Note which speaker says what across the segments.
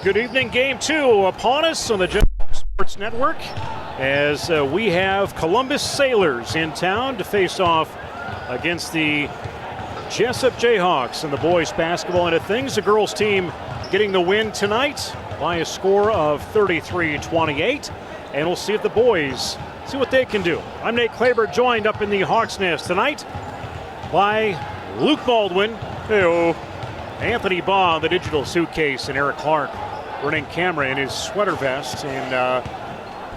Speaker 1: Good evening. Game 2 upon us on the Jesup Sports Network as we have Columbus Sailors in town to face off against the Jesup Jayhawks in the boys basketball end of things. The girls team getting the win tonight by a score of 33-28. And we'll see if the boys, see what they can do. I'm Nate Klaber, joined up in the Hawks Nest tonight by Luke Baldwin. Hey-o. Anthony Baugh, the digital suitcase, and Eric Clark running camera in his sweater vest. And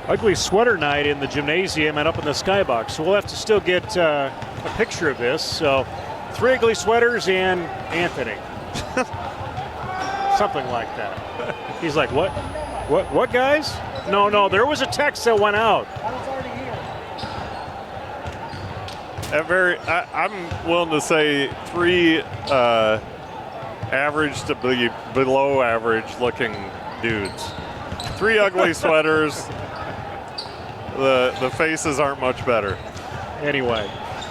Speaker 1: ugly sweater night in the gymnasium and up in the skybox. So we'll have to still get a picture of this. So 3 ugly sweaters and Anthony. Something like that. He's like, what? What, guys? No, there was a text that went out.
Speaker 2: I was already here. I'm willing to say 3 average to below average looking dudes. 3 ugly sweaters. The faces aren't much better.
Speaker 1: Anyway,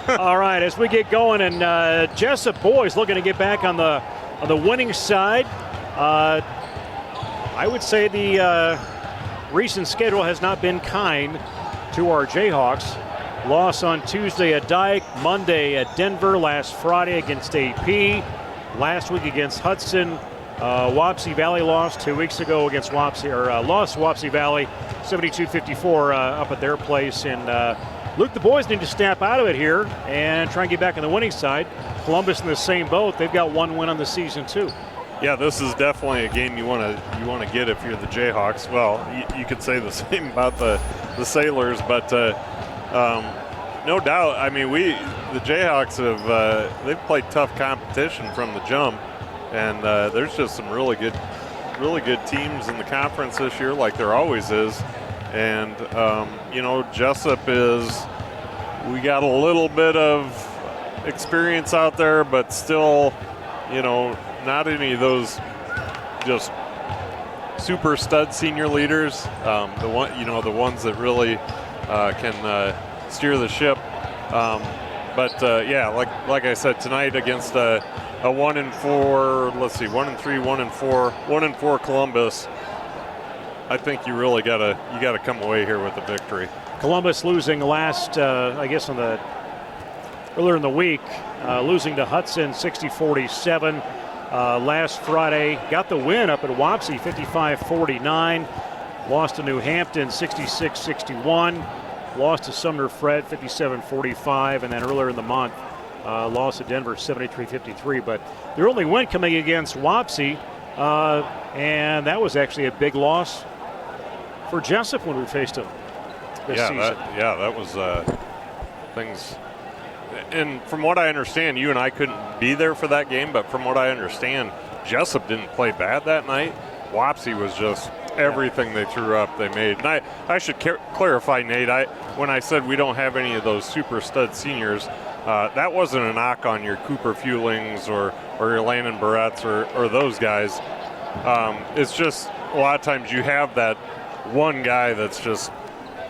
Speaker 1: all right, as we get going, and Jesup boys looking to get back on the winning side. I would say the recent schedule has not been kind to our Jayhawks. Loss on Tuesday at Dyke, Monday at Denver, last Friday against AP, last week against Hudson. Wapsie Valley lost 2 weeks ago against lost to Wapsie Valley 72-54 up at their place. And Luke, the boys need to snap out of it here and try and get back on the winning side. Columbus in the same boat. They've got 1 win on the season too.
Speaker 2: Yeah, this is definitely a game you want to get if you're the Jayhawks. Well, you could say the same about the Sailors, but no doubt. I mean, the Jayhawks have they've played tough competition from the jump, and there's just some really good teams in the conference this year, like there always is. And Jesup we got a little bit of experience out there, but still, not any of those just super stud senior leaders. The ones that really can steer the ship. Like I said, tonight against a 1-4, let's see, 1-3, 1-4, 1-4 Columbus. I think you really gotta come away here with a victory.
Speaker 1: Columbus losing earlier in the week, losing to Hudson 60-47. Last Friday, got the win up at Wapsie 55-49. Lost to New Hampton 66-61. Lost to Sumner Fred 57-45. And then earlier in the month, lost to Denver 73-53. But their only win coming against Wapsie, and that was actually a big loss for Jesup when we faced them this season.
Speaker 2: That was things. And from what I understand, you and I couldn't be there for that game, but from what I understand, Jesup didn't play bad that night. Wapsie was just everything they threw up, they made. And I should clarify, Nate, when I said we don't have any of those super stud seniors, that wasn't a knock on your Cooper Fewlings or your Landon Barretts or those guys. It's just a lot of times you have that one guy that's just,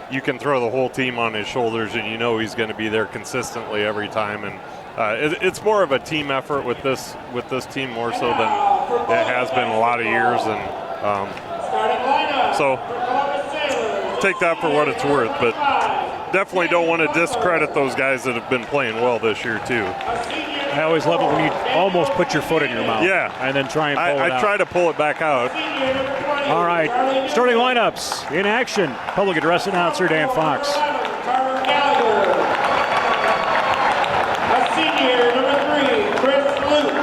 Speaker 2: you can throw the whole team on his shoulders and he's going to be there consistently every time. And it's more of a team effort with this team more so than it has been a lot of years. And so take that for what it's worth. But definitely don't want to discredit those guys that have been playing well this year too.
Speaker 1: I always love it when you almost put your foot in your mouth.
Speaker 2: Yeah.
Speaker 1: And then try and pull it out.
Speaker 2: I try to pull it back out.
Speaker 1: All right, starting lineups in action. Public address announcer Dan Fox.
Speaker 3: Senior, number 3, Chris Luke.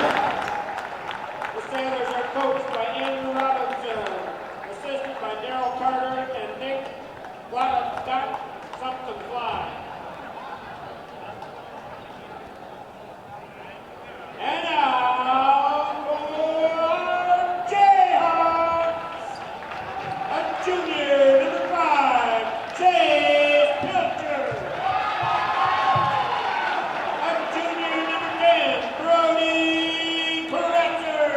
Speaker 3: The Sailors are coached by Andrew Robinson, assisted by Daryl Carter and Nick something Fly. And now for Jayhawks, a junior, number 5, Chase Pilcher. A junior, number 10, Brody Koretzer.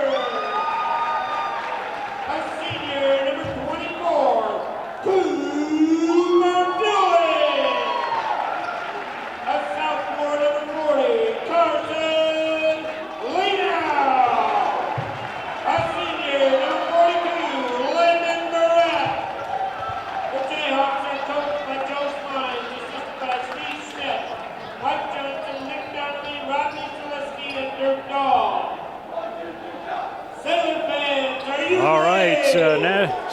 Speaker 3: A senior, number 24, Cooper Fewling. A sophomore, number 40, Carson Lena. A senior, number 42,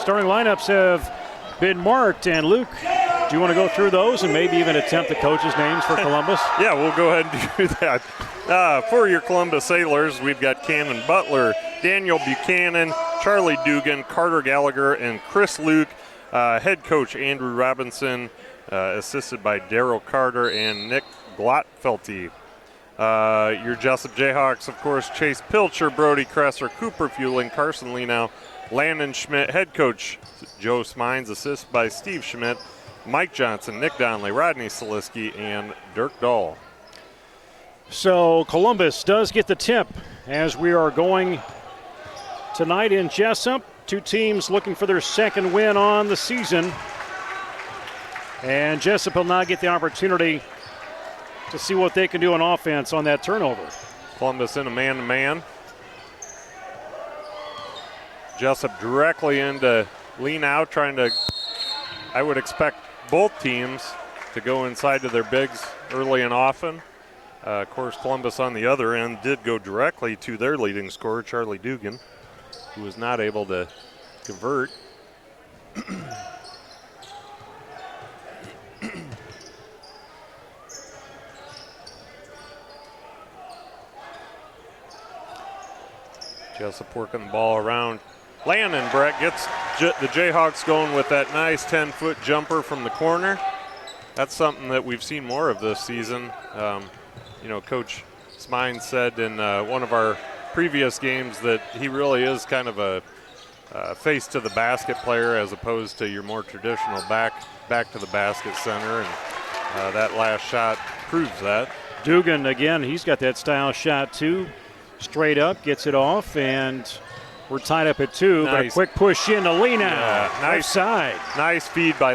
Speaker 1: starting lineups have been marked. And Luke, do you want to go through those and maybe even attempt the coaches' names for Columbus?
Speaker 2: Yeah, we'll go ahead and do that. For your Columbus Sailors, we've got Cannon Butler, Daniel Buchanan, Charlie Dugan, Carter Gallagher, and Chris Luke. Head coach Andrew Robinson, assisted by Daryl Carter and Nick Glotfelty. Your Jesup Jayhawks, of course, Chase Pilcher, Brody Kresser, Cooper Fueling, Carson Lenow, Landon Schmidt. Head coach Joe Smines, assisted by Steve Schmidt, Mike Johnson, Nick Donnelly, Rodney Saliski, and Dirk Dahl.
Speaker 1: So Columbus does get the tip as we are going tonight in Jesup. Two teams looking for their second win on the season. And Jesup will now get the opportunity to see what they can do on offense on that turnover.
Speaker 2: Columbus in a man-to-man. Jesup directly into Lenow, trying to, I would expect both teams to go inside to their bigs early and often. Of course, Columbus on the other end did go directly to their leading scorer, Charlie Dugan, who was not able to convert. Jesup working the ball around. Landon Brett gets the Jayhawks going with that nice 10-foot jumper from the corner. That's something that we've seen more of this season. Coach Smines said in one of our previous games that he really is kind of a face to the basket player as opposed to your more traditional back to the basket center, and that last shot proves that.
Speaker 1: Dugan, again, he's got that style shot too. Straight up, gets it off, and we're tied up at 2. Nice. But a quick push in to Lenow.
Speaker 2: Yeah, nice
Speaker 1: side.
Speaker 2: Nice feed by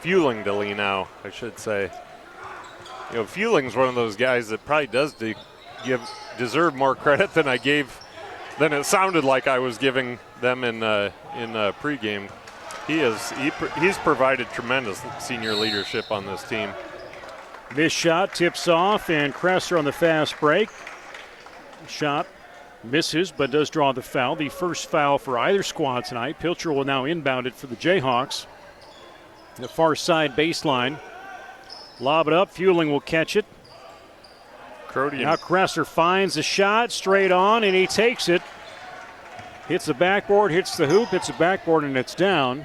Speaker 2: Fueling to Lenow, I should say. Fueling's one of those guys that probably does deserve more credit than than it sounded like I was giving them in pregame. He's provided tremendous senior leadership on this team.
Speaker 1: This shot tips off, and Kresser on the fast break. Shot misses, but does draw the foul. The first foul for either squad tonight. Pilcher will now inbound it for the Jayhawks. The far side baseline. Lob it up. Fueling will catch it. Now Kresser finds the shot straight on, and he takes it. Hits the backboard, hits the hoop, hits the backboard, and it's down.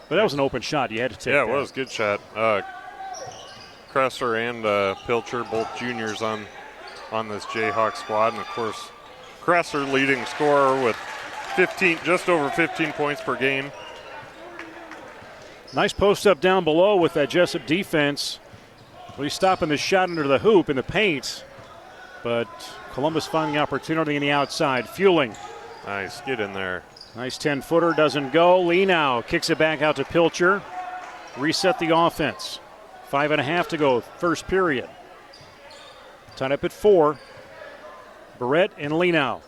Speaker 1: But that was an open shot. You had to take
Speaker 2: Yeah,
Speaker 1: that.
Speaker 2: It was a good shot. Kresser and Pilcher, both juniors on this Jayhawk squad. And, of course, Kresser leading scorer with just over 15 points per game.
Speaker 1: Nice post up down below with that Jesup defense. Well, he's stopping the shot under the hoop in the paint. But Columbus finding the opportunity in the outside. Fueling.
Speaker 2: Nice, get in there.
Speaker 1: Nice 10-footer, doesn't go. Lenow kicks it back out to Pilcher. Reset the offense. 5.5 to go, first period. Tied up at 4. Barrett and Lenow.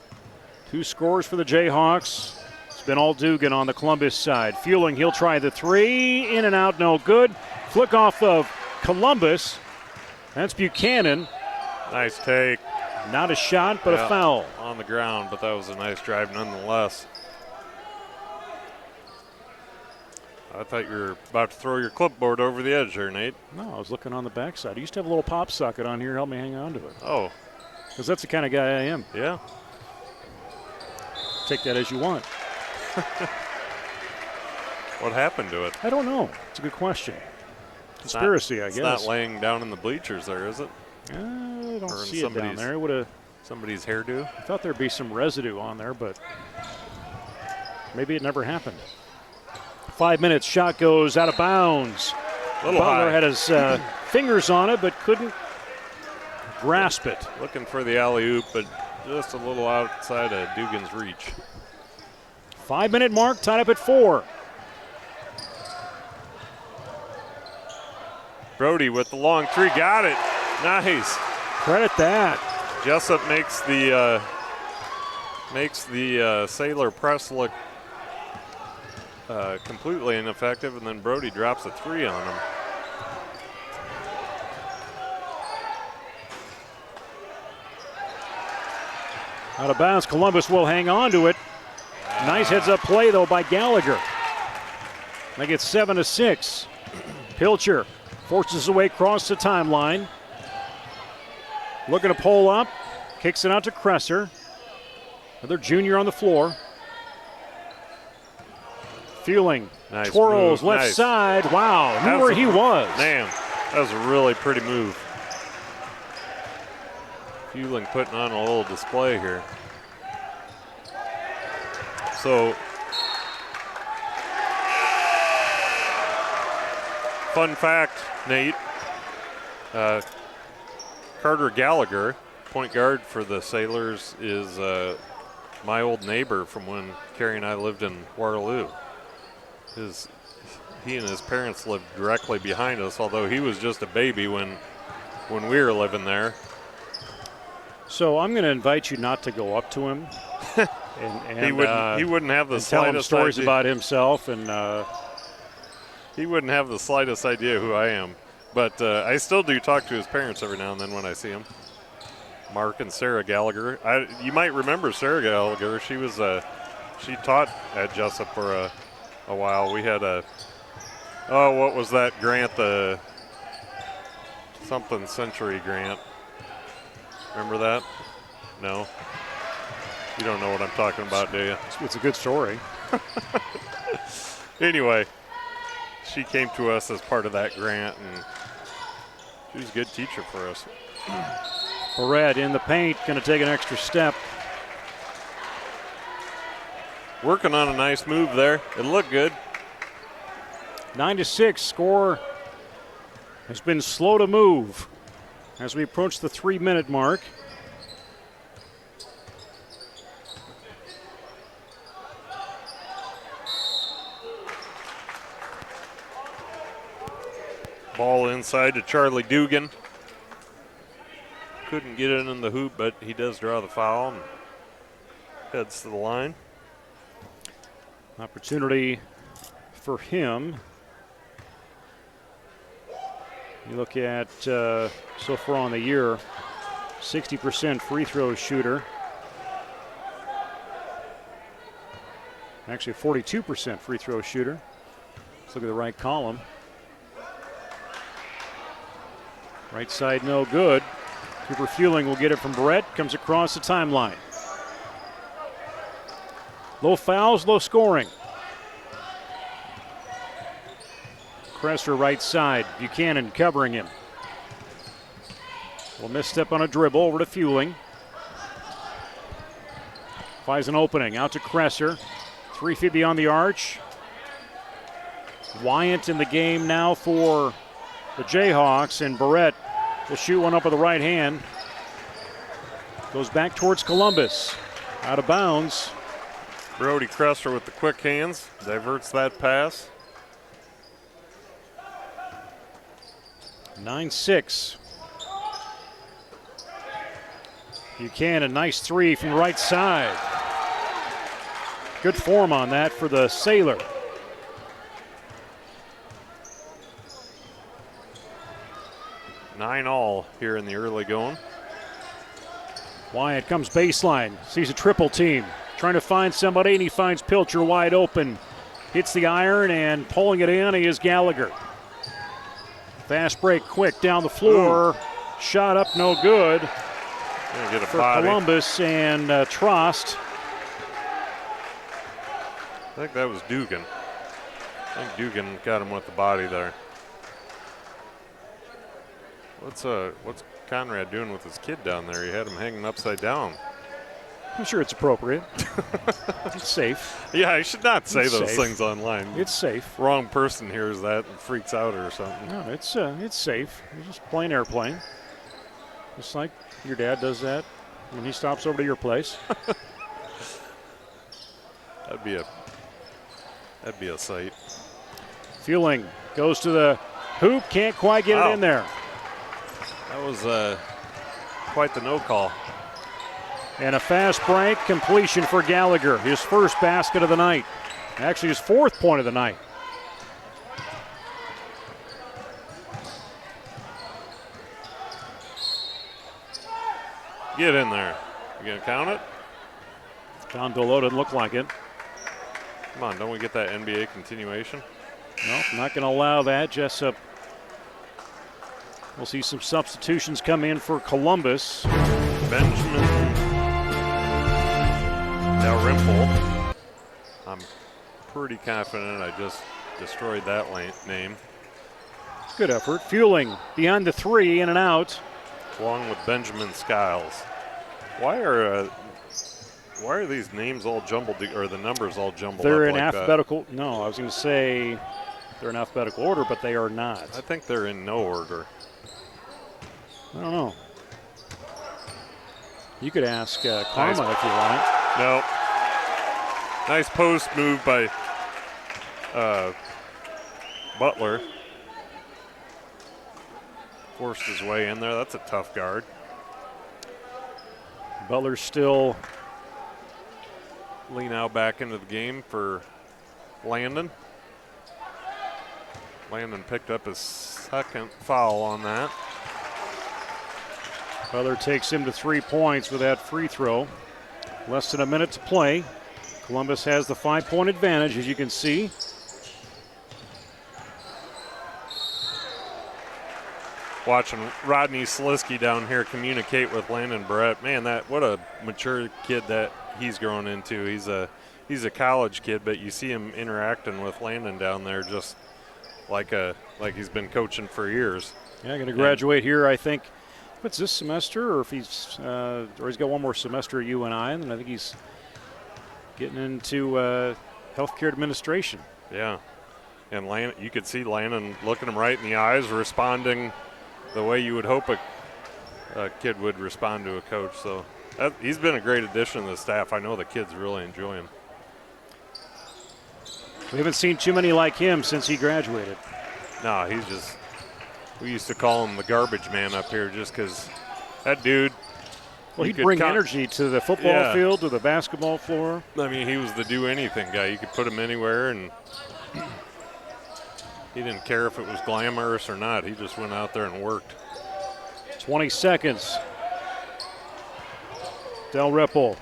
Speaker 1: 2 scores for the Jayhawks. It's been all Dugan on the Columbus side. Fueling, he'll try the 3. In and out, no good. Flick off of Columbus. That's Buchanan.
Speaker 2: Nice take.
Speaker 1: Not a shot, but a foul.
Speaker 2: On the ground, but that was a nice drive nonetheless. I thought you were about to throw your clipboard over the edge there, Nate.
Speaker 1: No, I was looking on the backside. I used to have a little pop socket on here to help me hang on to it.
Speaker 2: Oh.
Speaker 1: Because that's the kind of guy I am.
Speaker 2: Yeah.
Speaker 1: Take that as you want.
Speaker 2: What happened to it?
Speaker 1: I don't know. It's a good question. Conspiracy, I guess.
Speaker 2: It's not laying down in the bleachers there, is it?
Speaker 1: I don't see it down there. It would have
Speaker 2: somebody's hairdo.
Speaker 1: I thought there'd be some residue on there, but maybe it never happened. 5 minutes. Shot goes out of bounds. Butler had his fingers on it, but couldn't grasp it.
Speaker 2: Looking for the alley-oop, but just a little outside of Dugan's reach.
Speaker 1: 5-minute mark, tied up at 4.
Speaker 2: Brody with the long 3, got it. Nice.
Speaker 1: Credit that.
Speaker 2: Jesup makes the Sailor press look completely ineffective, and then Brody drops a 3 on him.
Speaker 1: Out of bounds, Columbus will hang on to it. Nice heads-up play, though, by Gallagher. Make it 7-6. Pilcher forces away across the timeline. Looking to pull up. Kicks it out to Kresser. Another junior on the floor. Fueling.
Speaker 2: Nice
Speaker 1: twirls
Speaker 2: move.
Speaker 1: left
Speaker 2: Nice.
Speaker 1: side. Wow, knew where he was.
Speaker 2: Man, that was a really pretty move. Fueling putting on a little display here. So, fun fact, Nate. Carter Gallagher, point guard for the Sailors, is my old neighbor from when Carrie and I lived in Waterloo. He and his parents lived directly behind us, although he was just a baby when we were living there.
Speaker 1: So I'm going to invite you not to go up to him. and
Speaker 2: he wouldn't have the
Speaker 1: and tell him
Speaker 2: slightest
Speaker 1: stories
Speaker 2: idea.
Speaker 1: about himself, and
Speaker 2: He wouldn't have the slightest idea who I am. But I still do talk to his parents every now and then when I see him. Mark and Sarah Gallagher. You might remember Sarah Gallagher. She was she taught at Jesup for a while. We had what was that grant? The something century grant. Remember that? No. You don't know what I'm talking about, do you?
Speaker 1: it's a good story.
Speaker 2: Anyway, she came to us as part of that grant, and she was a good teacher for us.
Speaker 1: Barrett in the paint, going to take an extra step.
Speaker 2: Working on a nice move there. It looked good.
Speaker 1: 9-6. Score has been slow to move as we approach the 3-minute mark.
Speaker 2: Ball inside to Charlie Dugan. Couldn't get it in the hoop, but he does draw the foul and heads to the line.
Speaker 1: Opportunity for him. You look at so far on the year, 60% free throw shooter. Actually, 42% free throw shooter. Let's look at the right column. Right side, no good. Cooper Fueling will get it from Barrett. Comes across the timeline. Low fouls, low scoring. Kresser right side. Buchanan covering him. Will misstep on a dribble over to Fueling. Finds an opening. Out to Kresser. 3 feet beyond the arch. Wyant in the game now for the Jayhawks, and Barrett will shoot one up with the right hand. Goes back towards Columbus. Out of bounds.
Speaker 2: Brody Kresser with the quick hands. Diverts that pass.
Speaker 1: 9-6. Buchanan, nice three from the right side. Good form on that for the Sailor.
Speaker 2: Nine all here in the early going.
Speaker 1: Wyatt comes baseline, sees a triple team, trying to find somebody, and he finds Pilcher wide open. Hits the iron, and pulling it in is Gallagher. Fast break quick down the floor. Ooh. Shot up, no good.
Speaker 2: Get a
Speaker 1: for
Speaker 2: body.
Speaker 1: Columbus and Trost.
Speaker 2: I think that was Dugan. I think Dugan got him with the body there. What's Conrad doing with his kid down there? He had him hanging upside down.
Speaker 1: I'm sure it's appropriate. It's safe.
Speaker 2: Yeah, I should not say
Speaker 1: It's
Speaker 2: those
Speaker 1: safe.
Speaker 2: things online.
Speaker 1: It's safe.
Speaker 2: Wrong person hears that and freaks out or something.
Speaker 1: No, it's safe. You're just playing airplane. Just like your dad does that when he stops over to your place.
Speaker 2: That'd be a sight.
Speaker 1: Fueling goes to the hoop, can't quite get it in there.
Speaker 2: That was quite the no call.
Speaker 1: And a fast break completion for Gallagher. His first basket of the night. Actually, his fourth point of the night.
Speaker 2: Get in there. You gonna count it?
Speaker 1: John Dolo doesn't look like it.
Speaker 2: Come on, don't we get that NBA continuation?
Speaker 1: No, not going to allow that. Jesup. We'll see some substitutions come in for Columbus.
Speaker 2: Benjamin Dalrymple. I'm pretty confident I just destroyed that name.
Speaker 1: Good effort. Fueling behind the three, in and out.
Speaker 2: Along with Benjamin Skiles. Why are these names all jumbled, or the numbers all jumbled
Speaker 1: They're
Speaker 2: up
Speaker 1: in
Speaker 2: like
Speaker 1: alphabetical. No, I was going to say they're in alphabetical order, but they are not.
Speaker 2: I think they're in no order.
Speaker 1: I don't know. You could ask Karma if you want.
Speaker 2: No. Nice post move by Butler. Forced his way in there. That's a tough guard.
Speaker 1: Butler still
Speaker 2: Lee now back into the game for Landon. Landon picked up his second foul on that.
Speaker 1: Butler takes him to 3 points with that free throw. Less than a minute to play. Columbus has the 5-point advantage, as you can see.
Speaker 2: Watching Rodney Slisky down here communicate with Landon Barrett. Man, what a mature kid that he's grown into. He's a college kid, but you see him interacting with Landon down there just like he's been coaching for years.
Speaker 1: Yeah, going to graduate here, I think. If it's this semester, or if he's got one more semester at UNI, and then I think he's getting into healthcare administration.
Speaker 2: Yeah, and Landon, you could see Landon looking him right in the eyes, responding the way you would hope a kid would respond to a coach. So he's been a great addition to the staff. I know the kids really enjoy him.
Speaker 1: We haven't seen too many like him since he graduated.
Speaker 2: No, we used to call him the garbage man up here just because that dude.
Speaker 1: Well, he'd bring energy to the football field, to the basketball floor.
Speaker 2: I mean, he was the do-anything guy. You could put him anywhere, and he didn't care if it was glamorous or not. He just went out there and worked.
Speaker 1: 20 seconds. Del Ripple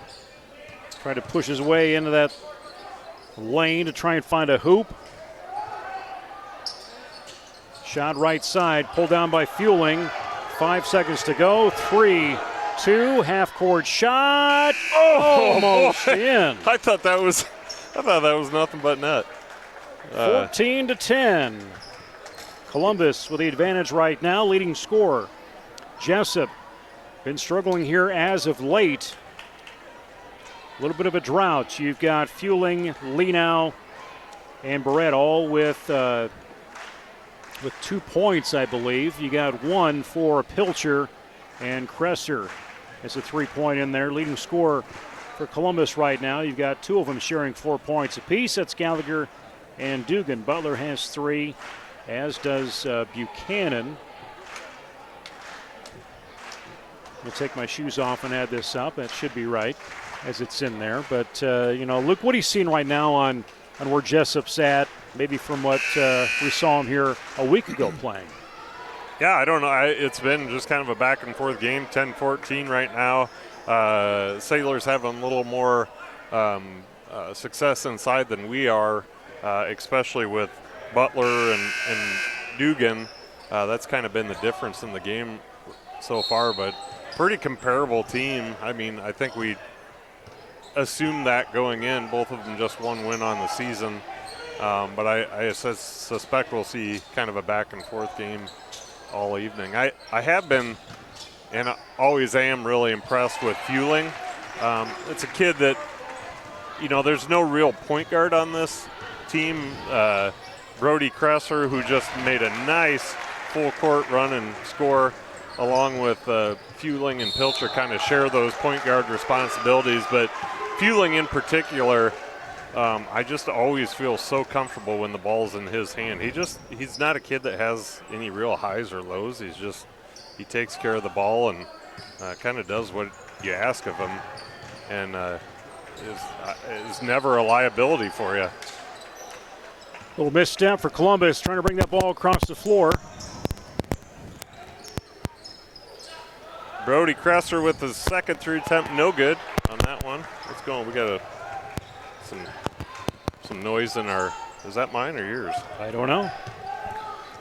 Speaker 1: trying to push his way into that lane to try and find a hoop. Shot right side, pulled down by Fueling. 5 seconds to go. 3, 2, half-court shot. Almost in.
Speaker 2: I thought that was nothing but net.
Speaker 1: 14-10. Columbus with the advantage right now, leading scorer. Jesup been struggling here as of late. A little bit of a drought. You've got Fueling, Lenow, and Barrett all with 2 points, I believe. You got one for Pilcher and Kresser. It's a 3-point in there. Leading scorer for Columbus right now. You've got 2 of them sharing 4 points apiece. That's Gallagher and Dugan. Butler has 3, as does Buchanan. I'll take my shoes off and add this up. That should be right as it's in there. But, look what he's seeing right now on where Jesup's at, maybe from what we saw him here a week ago playing.
Speaker 2: Yeah, I don't know. It's been just kind of a back-and-forth game, 10-14 right now. Sailors having a little more success inside than we are, especially with Butler and Dugan. That's kind of been the difference in the game so far, but pretty comparable team. I mean, I think we assumed that going in. Both of them just 1 win on the season. But I suspect we'll see kind of a back-and-forth game all evening. I have been and always am really impressed with Fueling. It's a kid that, there's no real point guard on this team. Brody Kresser, who just made a nice full-court run and score, along with Fueling and Pilcher, kind of share those point guard responsibilities. But Fueling in particular, I just always feel so comfortable when the ball's in his hand. He's not a kid that has any real highs or lows. He takes care of the ball and kind of does what you ask of him, and is never a liability for you.
Speaker 1: Little misstep for Columbus, trying to bring that ball across the floor.
Speaker 2: Brody Kresser with his second through attempt, no good on that one. Let's go. We got some Some noise in our, is that mine or yours?
Speaker 1: I don't know.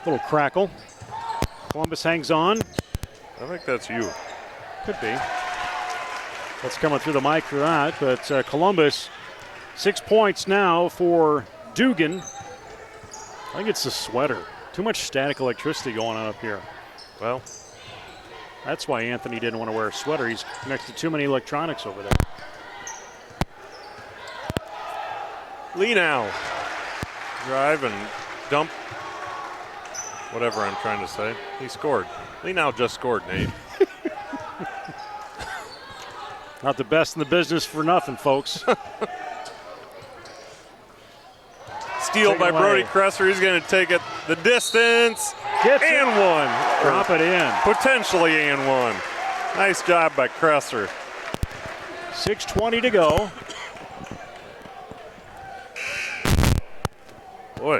Speaker 1: Little crackle. Columbus hangs on.
Speaker 2: I think that's you.
Speaker 1: Could be. That's coming through the mic for that. But Columbus, 6 points now for Dugan. I think it's the sweater. Too much static electricity going on up here.
Speaker 2: Well,
Speaker 1: that's why Anthony didn't want to wear a sweater. He's next to too many electronics over there.
Speaker 2: Lee now. Drive and dump. Whatever I'm trying to say. He scored. Lee now just scored, Nate.
Speaker 1: Not the best in the business for nothing, folks.
Speaker 2: Steal by Brody Kresser. He's going to take it the distance.
Speaker 1: Gets
Speaker 2: and
Speaker 1: it.
Speaker 2: one.
Speaker 1: Drop it in.
Speaker 2: Potentially and one. Nice job by Kresser.
Speaker 1: 6:20 to go.
Speaker 2: Boy.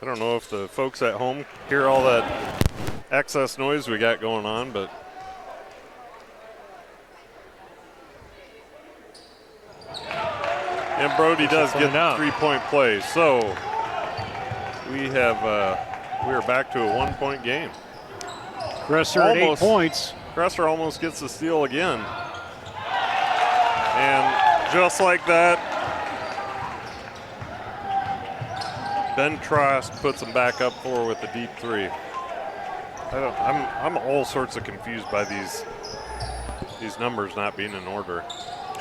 Speaker 2: I don't know if the folks at home hear all that excess noise we got going on, but and Brody does get the 3-point play. So we are back to a 1-point game.
Speaker 1: Kresser at 8 points.
Speaker 2: Kresser almost gets the steal again. And just like that, Ben Trost puts him back up 4 with the deep 3. I'm all sorts of confused by these numbers not being in order.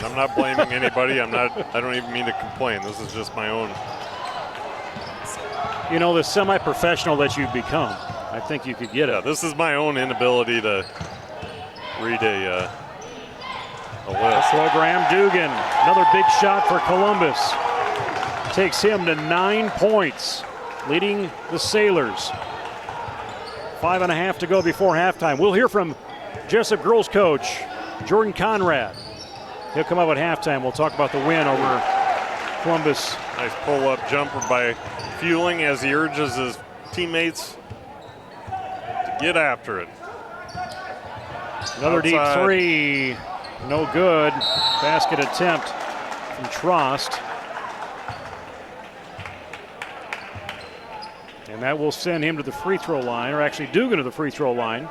Speaker 2: I'm not blaming anybody. I don't even mean to complain. This is just my own.
Speaker 1: You know, the semi-professional that you've become, I think you could get it.
Speaker 2: Yeah, this is my own inability to read a list.
Speaker 1: Program Dugan, another big shot for Columbus. Takes him to 9 points, leading the Sailors. 5.5 to go before halftime. We'll hear from Jesup girls coach Jordan Conrad. He'll come up at halftime. We'll talk about the win over Columbus.
Speaker 2: Nice pull-up jumper by Fueling as he urges his teammates to get after it.
Speaker 1: Another deep 3, no good. Basket attempt from Trost. And that will send him to the free throw line, or actually Dugan to the free throw line.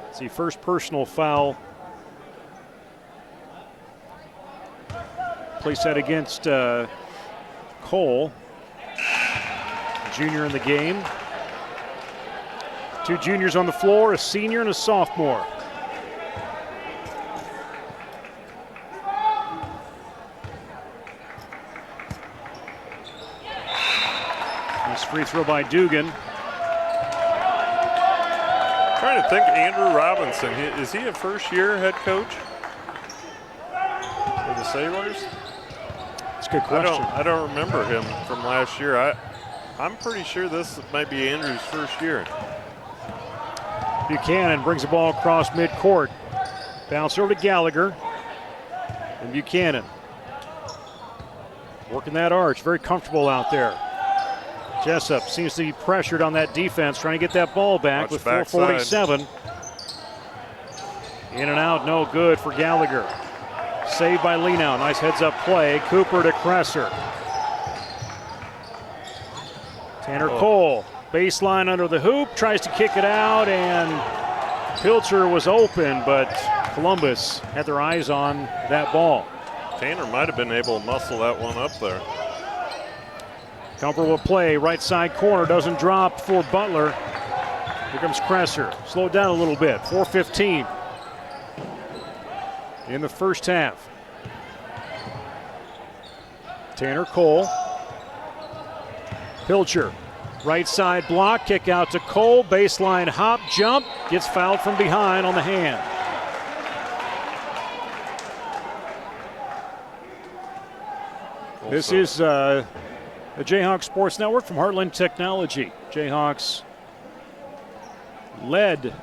Speaker 1: It's the first personal foul. Place that against Cole, junior in the game. 2 juniors on the floor, a senior and a sophomore. Nice free throw by Dugan.
Speaker 2: Trying to think, Andrew Robinson, is he a first-year head coach for the Sailors?
Speaker 1: That's a good question.
Speaker 2: I don't remember him from last year. I'm pretty sure this might be Andrew's first year.
Speaker 1: Buchanan brings the ball across midcourt. Bounce over to Gallagher. And Buchanan working that arch. Very comfortable out there. Jesup seems to be pressured on that defense, trying to get that ball back with 4:47. In and out, no good for Gallagher. Saved by Lenow. Nice heads-up play. Cooper to Kresser. Tanner Cole, baseline under the hoop, tries to kick it out, and Pilcher was open, but Columbus had their eyes on that ball.
Speaker 2: Tanner might have been able to muscle that one up there.
Speaker 1: Comfortable play, right side corner, doesn't drop for Butler. Here comes Kresser, slowed down a little bit, 4:15 in the first half. Tanner Cole. Pilcher, right side block, kick out to Cole, baseline hop, jump, gets fouled from behind on the hand. This is the Jayhawks Sports Network from Heartland Technology. Jayhawks led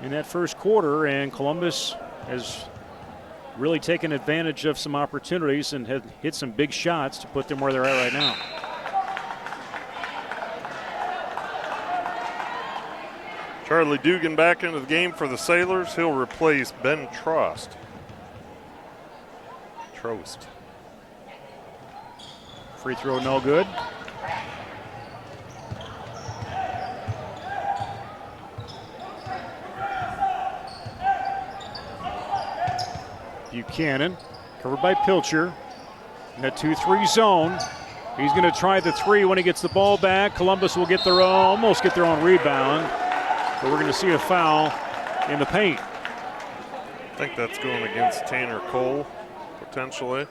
Speaker 1: in that first quarter, and Columbus has really taken advantage of some opportunities and had hit some big shots to put them where they're at right now.
Speaker 2: Charlie Dugan back into the game for the Sailors. He'll replace Ben Trost.
Speaker 1: Free throw no good. Buchanan, covered by Pilcher. In that 2-3 zone. He's going to try the three when he gets the ball back. Columbus will get almost get their own rebound. But we're going to see a foul in the paint.
Speaker 2: I think that's going against Tanner Cole, potentially.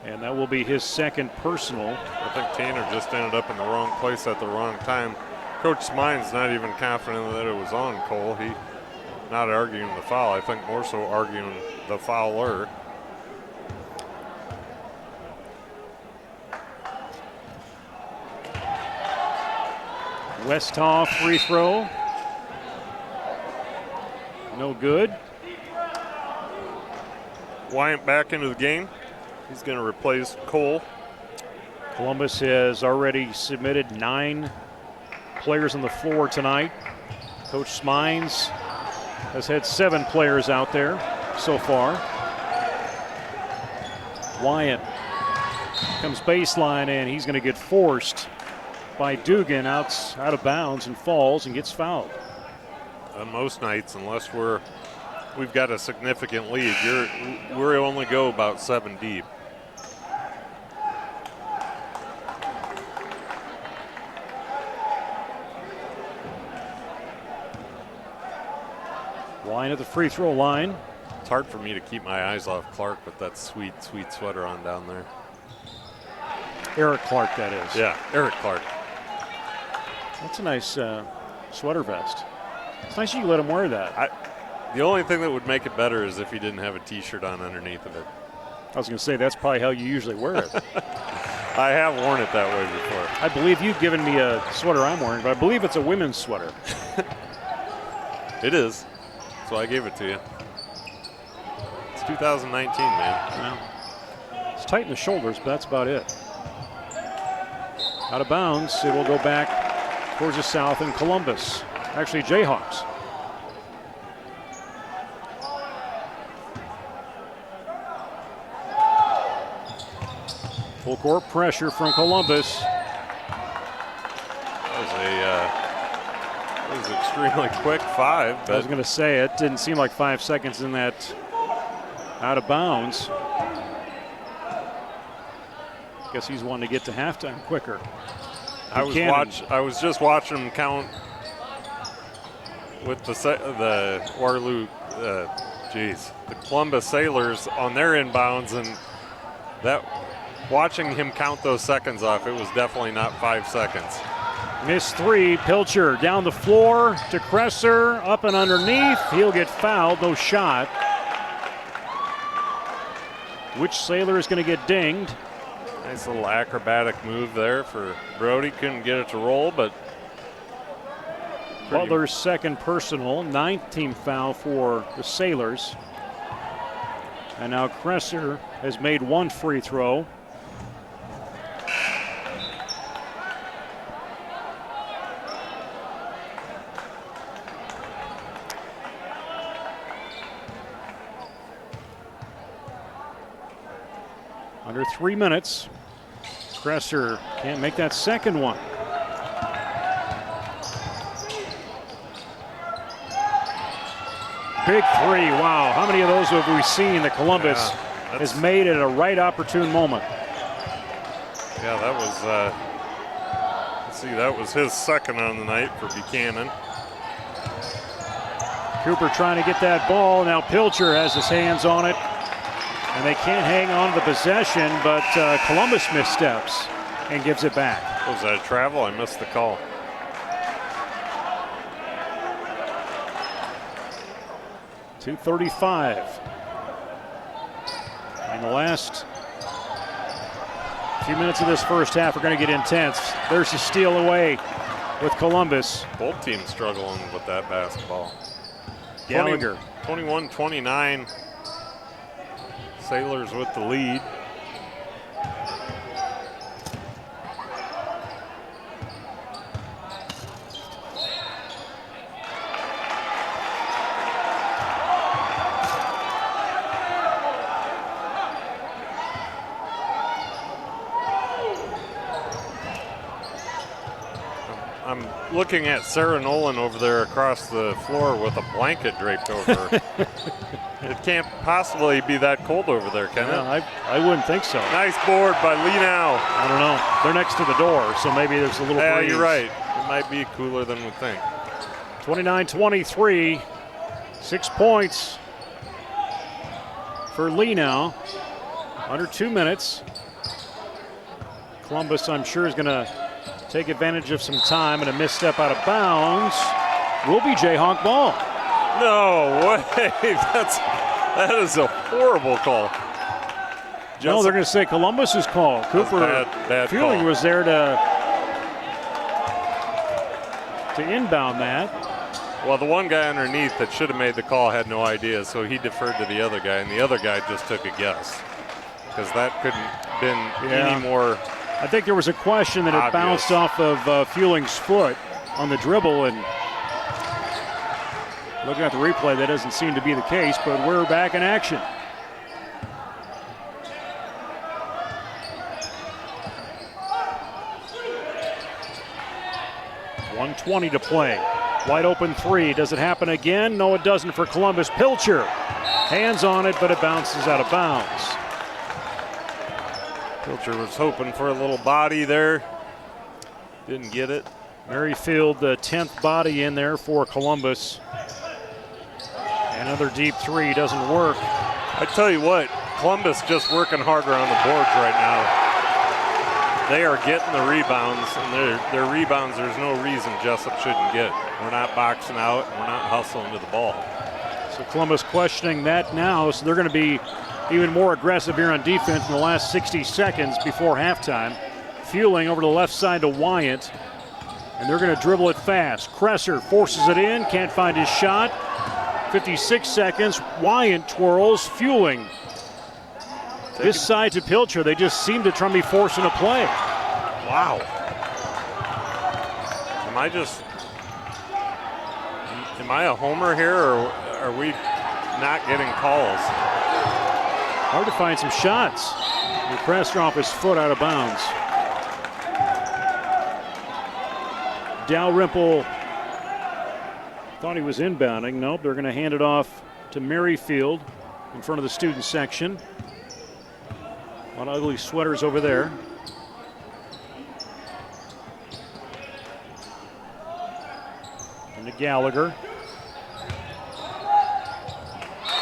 Speaker 1: And that will be his second personal.
Speaker 2: I think Tanner just ended up in the wrong place at the wrong time. Coach Smine's not even confident that it was on Cole. He not arguing the foul. I think more so arguing the fouler.
Speaker 1: Westhoff free throw. No good.
Speaker 2: Wyant back into the game. He's going to replace Cole.
Speaker 1: Columbus has already submitted 9 players on the floor tonight. Coach Smines has had 7 players out there so far. Wyant comes baseline and he's going to get forced by Dugan out of bounds and falls and gets fouled.
Speaker 2: On most nights, unless we've got a significant lead, we're only go about 7 deep.
Speaker 1: Wyant at the free throw line.
Speaker 2: It's hard for me to keep my eyes off Clark with that sweet, sweet sweater on down there.
Speaker 1: Eric Clark, that is.
Speaker 2: Yeah, Eric Clark.
Speaker 1: That's a nice sweater vest. It's nice you let him wear that.
Speaker 2: The only thing that would make it better is if he didn't have a T-shirt on underneath of it.
Speaker 1: I was going to say, that's probably how you usually wear it.
Speaker 2: I have worn it that way before.
Speaker 1: I believe you've given me a sweater I'm wearing, but I believe it's a women's sweater.
Speaker 2: It is. So I gave it to you. It's 2019, man.
Speaker 1: Well, it's tight in the shoulders, but that's about it. Out of bounds, it will go back towards the south in Columbus. Actually, Jayhawks. Full court pressure from Columbus.
Speaker 2: That was extremely quick 5. But
Speaker 1: I was going to say, it didn't seem like 5 seconds in that out of bounds. Guess he's wanting to get to halftime quicker.
Speaker 2: I was just watching him count with the Waterloo, the Columbus Sailors on their inbounds, and watching him count those seconds off, it was definitely not 5 seconds.
Speaker 1: Missed 3, Pilcher down the floor to Kresser, up and underneath. He'll get fouled, no shot. Which Sailor is going to get dinged?
Speaker 2: Nice little acrobatic move there for Brody. Couldn't get it to roll, but
Speaker 1: Butler's second personal, 9th team foul for the Sailors. And now Kresser has made 1 free throw. Under 3 minutes. Kresser can't make that second one. Big 3, wow. How many of those have we seen that Columbus has made at a right opportune moment?
Speaker 2: Yeah, that was, let's see, that was his second on the night for Buchanan.
Speaker 1: Cooper trying to get that ball. Now Pilcher has his hands on it. And they can't hang on to the possession, but Columbus missteps and gives it back.
Speaker 2: Was that a travel? I missed the call.
Speaker 1: .235. And the last few minutes of this first half are going to get intense. There's a steal away with Columbus.
Speaker 2: Both teams struggling with that basketball.
Speaker 1: Gallagher.
Speaker 2: 21-29. Sailors with the lead. looking at Sarah Nolan over there across the floor with a blanket draped over her. It can't possibly be that cold over there, can it?
Speaker 1: I wouldn't think so.
Speaker 2: Nice board by Leenow.
Speaker 1: I don't know. They're next to the door, so maybe there's a little breeze.
Speaker 2: Yeah, you're right. It might be cooler than we think.
Speaker 1: 29-23, 6 points for Leenow. Under 2 minutes. Columbus, I'm sure, is going to take advantage of some time, and a misstep out of bounds will be Jayhawk ball.
Speaker 2: No way. That is a horrible call.
Speaker 1: No, they're going to say Columbus's call. Cooper
Speaker 2: bad
Speaker 1: Fueling
Speaker 2: call.
Speaker 1: was there to inbound that.
Speaker 2: Well, the one guy underneath that should have made the call had no idea, so he deferred to the other guy, and the other guy just took a guess. Because that couldn't have been any more.
Speaker 1: I think there was a question that it
Speaker 2: obvious.
Speaker 1: bounced off of Fueling's foot on the dribble, and looking at the replay, that doesn't seem to be the case, but we're back in action. .120 to play. Wide open three. Does it happen again? No, it doesn't for Columbus. Pilcher. Hands on it, but it bounces out of bounds.
Speaker 2: Pilcher was hoping for a little body there. Didn't get it.
Speaker 1: Merrifield, the 10th body in there for Columbus. Another deep three doesn't work.
Speaker 2: I tell you what, Columbus just working harder on the boards right now. They are getting the rebounds, and their rebounds there's no reason Jesup shouldn't get. We're not boxing out, and we're not hustling to the ball.
Speaker 1: So Columbus questioning that now, so they're going to be even more aggressive here on defense in the last 60 seconds before halftime. Fueling over to the left side to Wyant, and they're going to dribble it fast. Kresser forces it in, can't find his shot. 56 seconds, Wyant twirls, Fueling. This side to Pilcher, they just seem to try to be forcing a play.
Speaker 2: Wow. Am I a homer here, or are we not getting calls?
Speaker 1: Hard to find some shots. The Kresser off his foot out of bounds. Dalrymple thought he was inbounding. Nope, they're going to hand it off to Merrifield in front of the student section. A lot of ugly sweaters over there. And to Gallagher.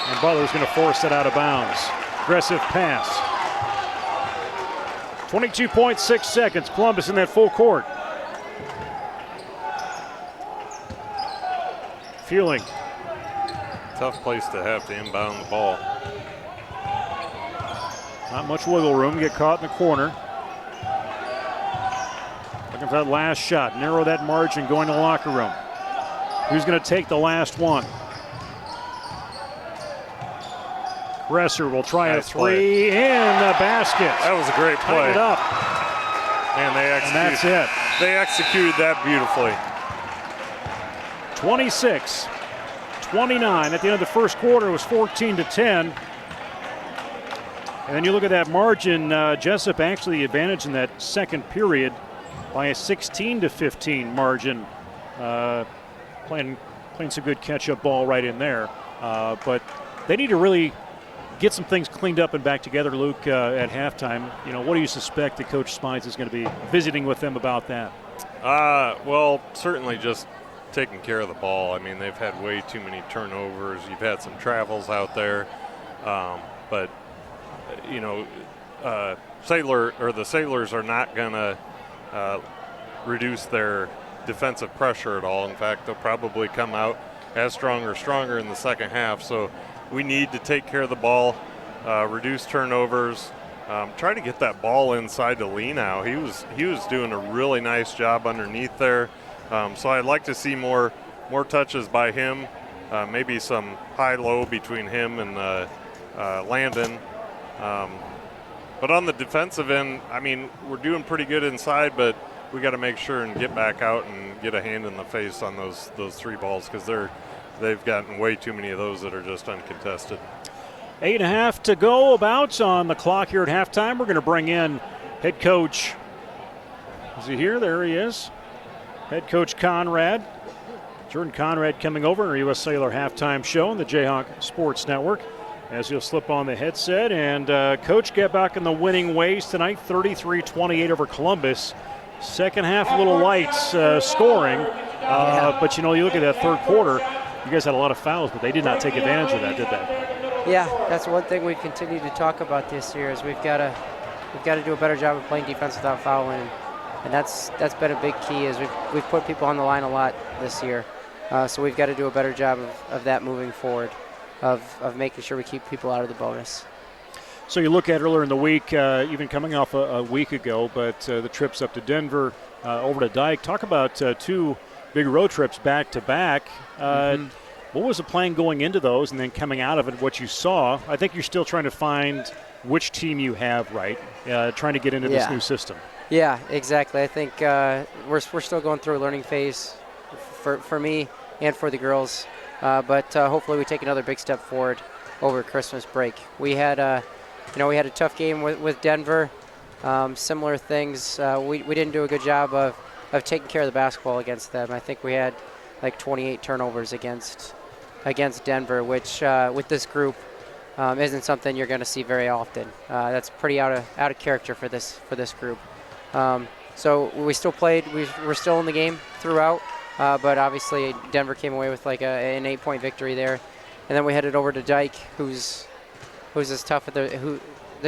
Speaker 1: And Butler's going to force it out of bounds. Aggressive pass. 22.6 seconds. Columbus in that full court. Fueling.
Speaker 2: Tough place to have to inbound the ball.
Speaker 1: Not much wiggle room. Get caught in the corner. Looking for that last shot. Narrow that margin going to the locker room. Who's going to take the last one? Kresser will try
Speaker 2: Nice
Speaker 1: a three in the basket.
Speaker 2: That was a great play.
Speaker 1: Tied it up.
Speaker 2: And
Speaker 1: And that's it.
Speaker 2: They executed that beautifully.
Speaker 1: 26-29 at the end of the first quarter. It was 14-10. And then you look at that margin, Jesup actually advantaged in that second period by a 16-15 margin. Playing some good catch-up ball right in there. But they need to really get some things cleaned up and back together, Luke, at halftime. You know, what do you suspect that Coach Spines is going to be visiting with them about that?
Speaker 2: Well, certainly just taking care of the ball. I mean, they've had way too many turnovers. You've had some travels out there. But you know, the Sailors are not going to reduce their defensive pressure at all. In fact, they'll probably come out as strong or stronger in the second half. So we need to take care of the ball, reduce turnovers, try to get that ball inside to Leenow. He was doing a really nice job underneath there. So I'd like to see more touches by him, maybe some high-low between him and Landon. But on the defensive end, I mean, we're doing pretty good inside, but we got to make sure and get back out and get a hand in the face on those three balls, because they've gotten way too many of those that are just uncontested.
Speaker 1: 8.5 to go about on the clock here at halftime. We're going to bring in head coach. Is he here? There he is. Head coach Conrad, Jordan Conrad, coming over on our U.S. Sailor halftime show on the Jayhawk Sports Network. As he'll slip on the headset, and Coach get back in the winning ways tonight, 33-28 over Columbus. Second half, a little lights scoring, but you look at that third quarter, you guys had a lot of fouls, but they did not take advantage of that, did they?
Speaker 4: Yeah, that's one thing we continue to talk about this year is we've got to do a better job of playing defense without fouling, and that's been a big key. Is we've put people on the line a lot this year, so we've got to do a better job of that moving forward. Of making sure we keep people out of the bonus.
Speaker 1: So you look at earlier in the week, even coming off a week ago, but the trips up to Denver, over to Dyke. Talk about two big road trips back to back. What was the plan going into those, and then coming out of it, what you saw? I think you're still trying to find which team you have right, trying to get into this new system.
Speaker 4: Yeah, exactly. I think we're still going through a learning phase for me and for the girls. But hopefully we take another big step forward over Christmas break. We had a tough game with Denver. Similar things. We didn't do a good job of taking care of the basketball against them. I think we had like 28 turnovers against Denver, which with this group isn't something you're going to see very often. That's pretty out of character for this group. So we still played. We're still in the game throughout. But obviously Denver came away with like an 8-point victory there, and then we headed over to Dyke, who's as tough the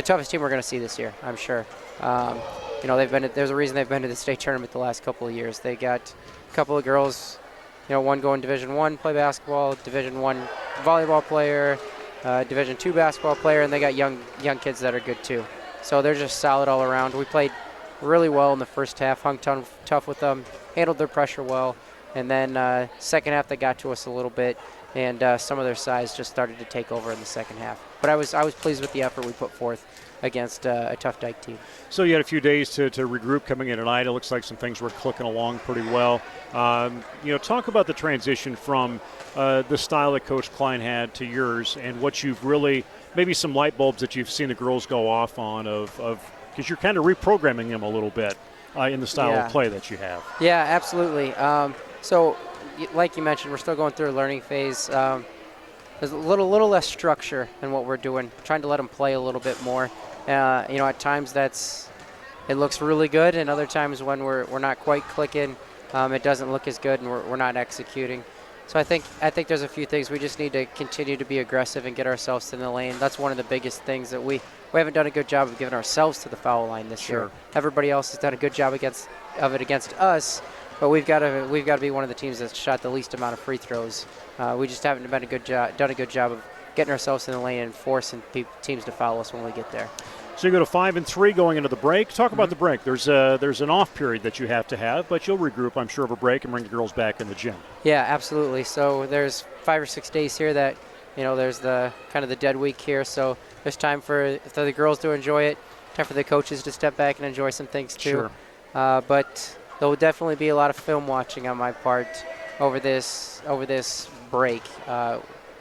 Speaker 4: toughest team we're going to see this year, I'm sure. There's a reason they've been to the state tournament the last couple of years. They got a couple of girls, one going Division I play basketball, Division I volleyball player, Division II basketball player, and they got young kids that are good too. So they're just solid all around. We played really well in the first half, hung tough with them, handled their pressure well. And then second half they got to us a little bit, and some of their size just started to take over in the second half. But I was pleased with the effort we put forth against a tough Dyke team.
Speaker 1: So you had a few days to regroup coming in tonight. It looks like some things were clicking along pretty well. Talk about the transition from the style that Coach Klein had to yours, and what you've really, maybe some light bulbs that you've seen the girls go off on because you're kind of reprogramming them a little bit in the style of play that you have.
Speaker 4: Yeah, absolutely. So, like you mentioned, we're still going through a learning phase. There's a little less structure in what we're doing, trying to let them play a little bit more. At times it looks really good, and other times when we're not quite clicking, it doesn't look as good, and we're not executing. So I think there's a few things we just need to continue to be aggressive and get ourselves in the lane. That's one of the biggest things that we haven't done a good job of giving ourselves to the foul line this year. Everybody else has done a good job against us. But we've got to be one of the teams that's shot the least amount of free throws. We just haven't done a good job of getting ourselves in the lane and forcing teams to foul us when we get there.
Speaker 1: So you go to 5-3 going into the break. Talk about the break. There's an off period that you have to have, but you'll regroup, I'm sure, over break and bring the girls back in the gym.
Speaker 4: Yeah, absolutely. So there's 5 or 6 days here that there's the kind of the dead week here. So there's time for the girls to enjoy it, time for the coaches to step back and enjoy some things too.
Speaker 1: Sure.
Speaker 4: But there will definitely be a lot of film watching on my part over this break,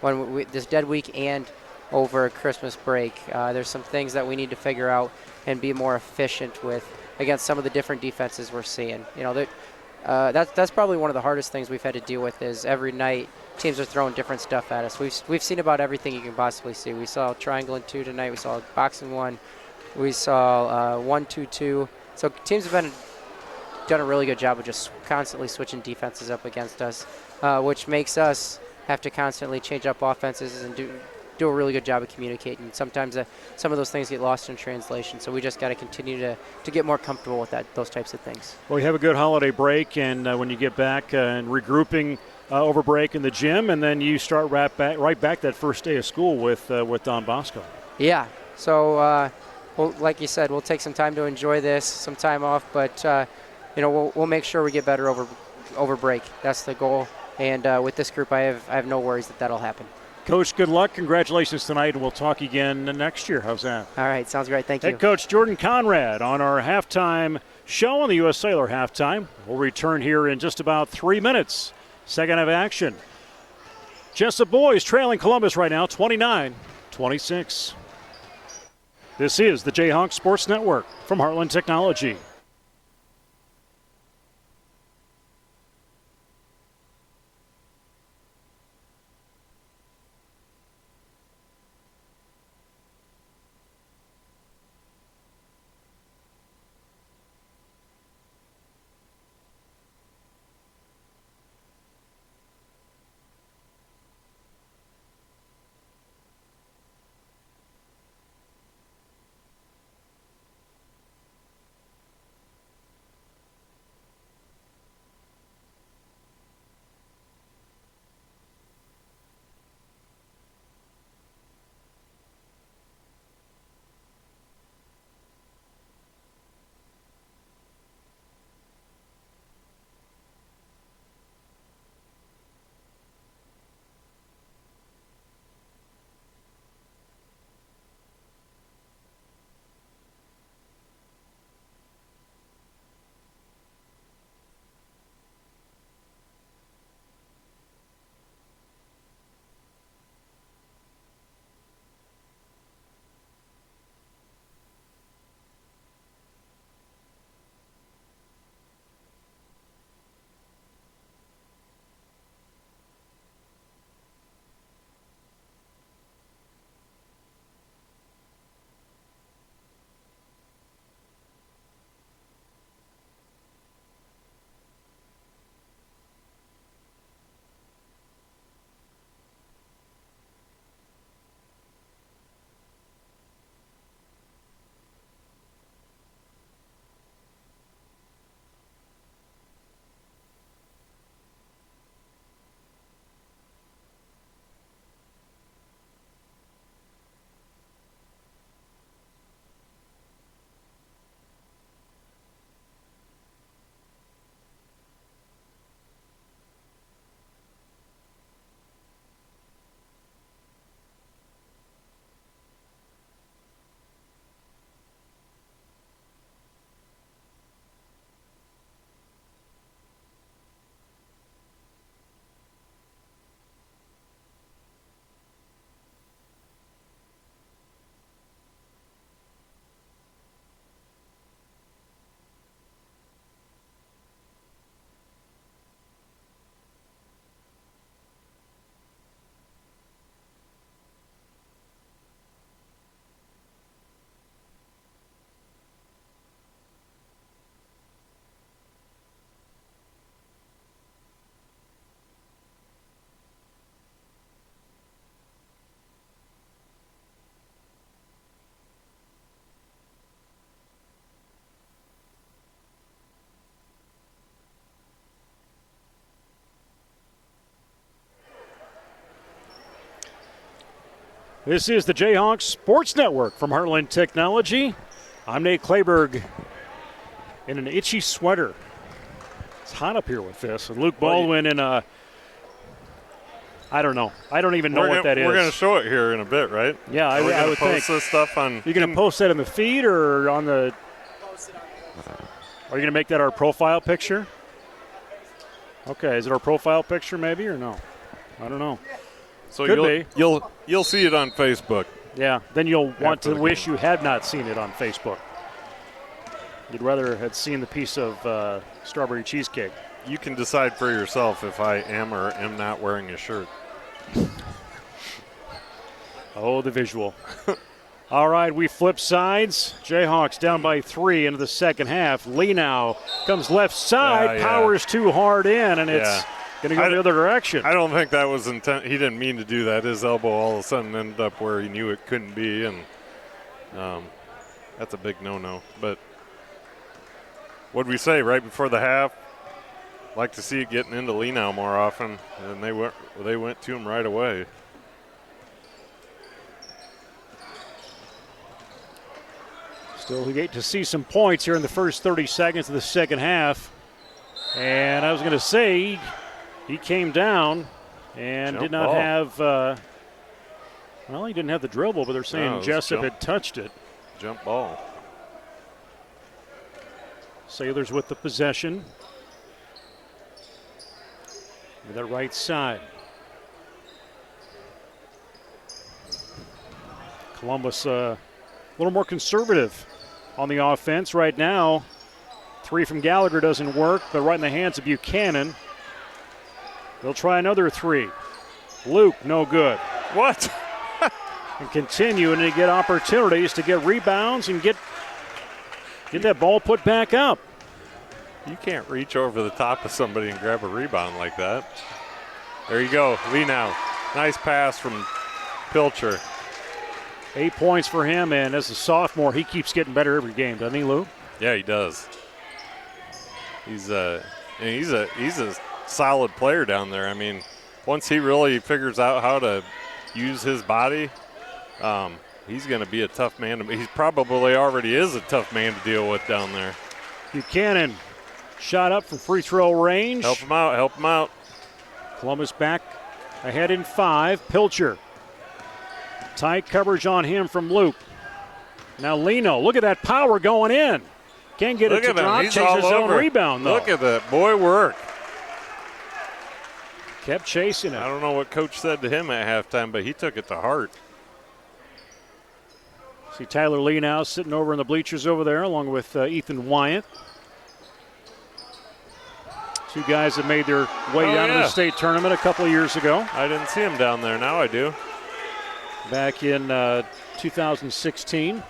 Speaker 4: this dead week and over Christmas break. There's some things that we need to figure out and be more efficient with against some of the different defenses we're seeing. That's probably one of the hardest things we've had to deal with is every night teams are throwing different stuff at us. We've seen about everything you can possibly see. We saw triangle and 2 tonight. We saw boxing 1. We saw 1-2-2. So teams have done a really good job of just constantly switching defenses up against us, which makes us have to constantly change up offenses and do a really good job of communicating. Sometimes some of those things get lost in translation, so we just got to continue to get more comfortable with those types of things.
Speaker 1: Well, you have a good holiday break, and when you get back and regrouping over break in the gym, and then you start right back that first day of school with Don Bosco.
Speaker 4: Yeah, so like you said, we'll take some time to enjoy this, some time off, but we'll make sure we get better over break. That's the goal, and with this group, I have no worries that'll happen.
Speaker 1: Coach, good luck. Congratulations tonight, and we'll talk again next year. How's that?
Speaker 4: All right, sounds great. Thank you.
Speaker 1: Head coach Jordan Conrad on our halftime show on the U.S. Sailor Halftime. We'll return here in just about 3 minutes. Second half action. Jesup boys trailing Columbus right now, 29-26. This is the Jayhawk Sports Network from Heartland Technology. This is the Jayhawks Sports Network from Heartland Technology. I'm Nate Clayberg in an itchy sweater. It's hot up here with this. And Luke Baldwin in a, I don't know. I don't even know what that is.
Speaker 2: We're going to show it here in a bit, right?
Speaker 1: Yeah, I would think.
Speaker 2: Post this stuff on.
Speaker 1: You're going to post that in the feed or on the. Are you going to make that our profile picture? Okay, is it our profile picture maybe or no? I don't know.
Speaker 2: So
Speaker 1: Could be.
Speaker 2: You'll see it on Facebook.
Speaker 1: Yeah, then you'll want to wish
Speaker 2: game.
Speaker 1: you had not seen it on Facebook. You'd rather had seen the piece of strawberry cheesecake.
Speaker 2: You can decide for yourself if I am or am not wearing a shirt.
Speaker 1: Oh, the visual. All right, we flip sides. Jayhawks down by 3 into the second half. Lee now comes left side, powers too hard in, and it's going to go the other direction.
Speaker 2: I don't think that was intent. He didn't mean to do that. His elbow all of a sudden ended up where he knew it couldn't be, and that's a big no-no. But what'd we say right before the half? Like to see it getting into Lee now more often, and they went to him right away.
Speaker 1: Still, we get to see some points here in the first 30 seconds of the second half. And I was going to say, he came down and did not have, well, he didn't have the dribble, but they're saying Jesup had touched it.
Speaker 2: Jump ball.
Speaker 1: Sailors with the possession. To the right side. Columbus a little more conservative on the offense right now. 3 from Gallagher doesn't work, but right in the hands of Buchanan. They'll try another 3. Luke, no good.
Speaker 2: What?
Speaker 1: And continuing to get opportunities to get rebounds and get that ball put back up.
Speaker 2: You can't reach over the top of somebody and grab a rebound like that. There you go, Lee now. Nice pass from Pilcher.
Speaker 1: 8 points for him, and as a sophomore, he keeps getting better every game, doesn't he, Lou?
Speaker 2: Yeah, he does. He's a solid player down there. I mean, once he really figures out how to use his body, he's going to be a tough man. He probably already is a tough man to deal with down there.
Speaker 1: Buchanan shot up from free throw range.
Speaker 2: Help him out.
Speaker 1: Columbus back ahead in 5. Pilcher. Tight coverage on him from Luke. Now Lino, look at that power going in. Can't get it to drop. Chases his own rebound, though.
Speaker 2: Look at that. Boy, work.
Speaker 1: Kept chasing it.
Speaker 2: I don't know what Coach said to him at halftime, but he took it to heart.
Speaker 1: See Tyler Lee now sitting over in the bleachers over there along with Ethan Wyatt. 2 guys that made their way down to the state tournament a couple of years ago.
Speaker 2: I didn't see him down there. Now I do.
Speaker 1: Back in 2016.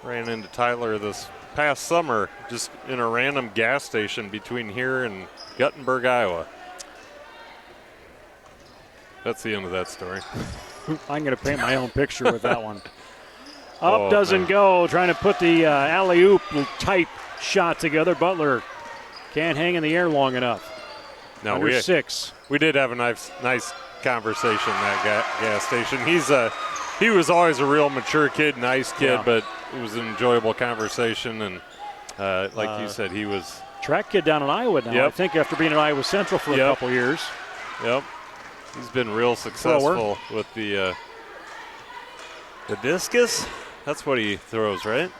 Speaker 2: Ran into Tyler this past summer just in a random gas station between here and Guttenberg, Iowa. That's the end of that story.
Speaker 1: I'm going to paint my own picture with that one. Up doesn't go. Trying to put the alley-oop type shot together. Butler can't hang in the air long enough.
Speaker 2: No,
Speaker 1: Under 6.
Speaker 2: We did have a nice conversation at that gas station. He was always a real mature kid, nice kid, but it was an enjoyable conversation. And like you said, he was
Speaker 1: track kid down in Iowa now. I think after being at Iowa Central for a couple years.
Speaker 2: Yep, he's been real successful with the discus. That's what he throws, right?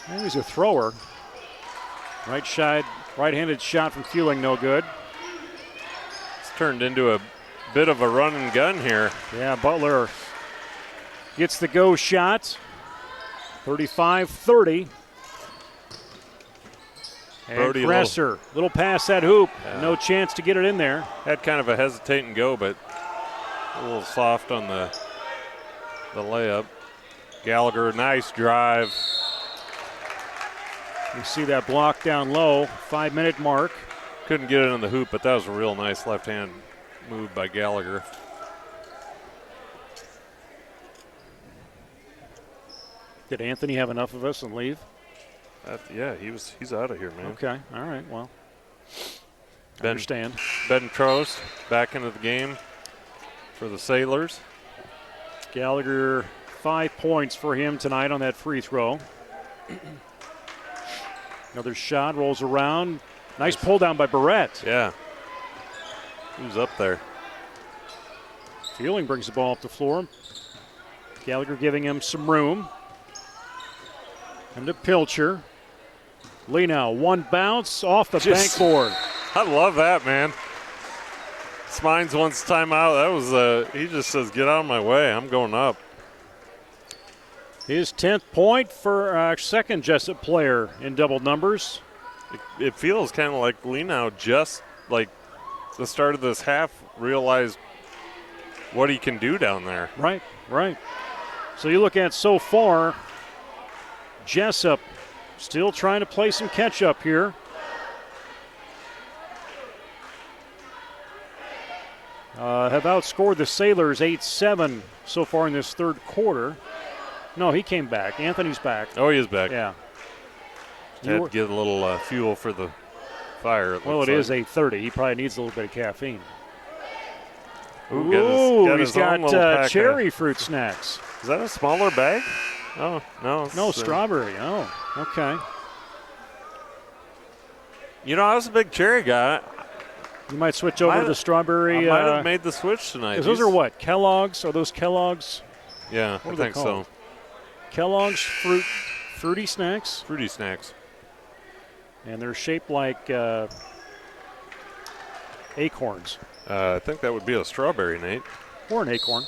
Speaker 1: Well, he's a thrower. Right-handed shot from Fueling, no good.
Speaker 2: It's turned into a bit of a run and gun here.
Speaker 1: Yeah, Butler gets the go shot. 35-30. And Gresser, little past that hoop. No chance to get it in there.
Speaker 2: Had kind of a hesitate and go, but a little soft on the layup. Gallagher, nice drive.
Speaker 1: You see that block down low, 5-minute mark.
Speaker 2: Couldn't get it in the hoop, but that was a real nice left-hand move by Gallagher.
Speaker 1: Did Anthony have enough of us and leave?
Speaker 2: Yeah, he's out of here, man.
Speaker 1: Okay, all right, well. I understand.
Speaker 2: Ben Trost back into the game for the Sailors.
Speaker 1: Gallagher, 5 points for him tonight on that free throw. Another shot rolls around. Nice pull down by Barrett.
Speaker 2: Yeah. Who's up there?
Speaker 1: Fielding brings the ball up the floor. Gallagher giving him some room. And to Pilcher. Lee now, one bounce off the backboard.
Speaker 2: I love that, man. Smines wants timeout. That was, he just says, get out of my way. I'm going up.
Speaker 1: His 10th point for our second Jesup player in double numbers.
Speaker 2: It feels kind of like Lee now just like the start of this half realized what he can do down there.
Speaker 1: Right, right. So you look at so far, Jesup still trying to play some catch up here. Have outscored the Sailors 8-7 so far in this third quarter. No, he came back. Anthony's back.
Speaker 2: Oh, he is back.
Speaker 1: Yeah.
Speaker 2: Had to get a little fuel for the fire.
Speaker 1: Well, it is 8:30. He probably needs a little bit of caffeine.
Speaker 2: Ooh,
Speaker 1: he's got cherry fruit snacks.
Speaker 2: Is that a smaller bag? Oh, no.
Speaker 1: No, strawberry. Oh, okay.
Speaker 2: You know, I was a big cherry guy.
Speaker 1: You might switch over to the strawberry.
Speaker 2: I might have made the switch tonight.
Speaker 1: Those are what? Kellogg's? Are those Kellogg's?
Speaker 2: Yeah,
Speaker 1: what
Speaker 2: I think so.
Speaker 1: Kellogg's fruity snacks?
Speaker 2: Fruity snacks.
Speaker 1: And they're shaped like acorns.
Speaker 2: I think that would be a strawberry, Nate.
Speaker 1: Or an acorn.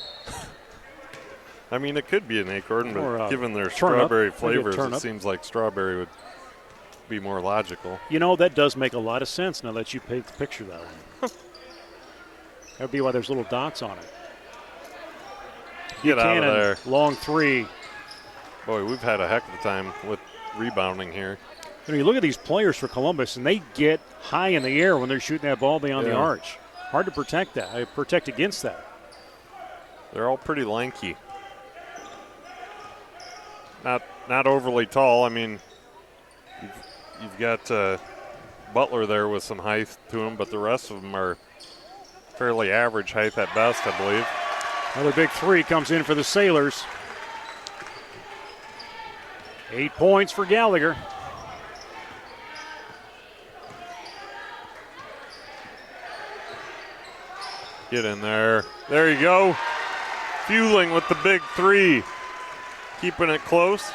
Speaker 2: I mean, it could be an acorn, but given their
Speaker 1: turnip.
Speaker 2: strawberry flavors,
Speaker 1: Turnip.
Speaker 2: it seems like strawberry would be more logical.
Speaker 1: You know, that does make a lot of sense now that you paint the picture that way. That would be why there's little dots on it.
Speaker 2: Get out of there.
Speaker 1: Long three.
Speaker 2: Boy, we've had a heck of a time with rebounding here.
Speaker 1: You know, you look at these players for Columbus, and they get high in the air when they're shooting that ball beyond the arch. Hard to protect that. Protect against that.
Speaker 2: They're all pretty lanky. Not overly tall. I mean, you've got Butler there with some height to him, but the rest of them are fairly average height at best, I believe.
Speaker 1: Another big three comes in for the Sailors. 8 points for Gallagher.
Speaker 2: Get in there. There you go. Fueling with the big three. Keeping it close.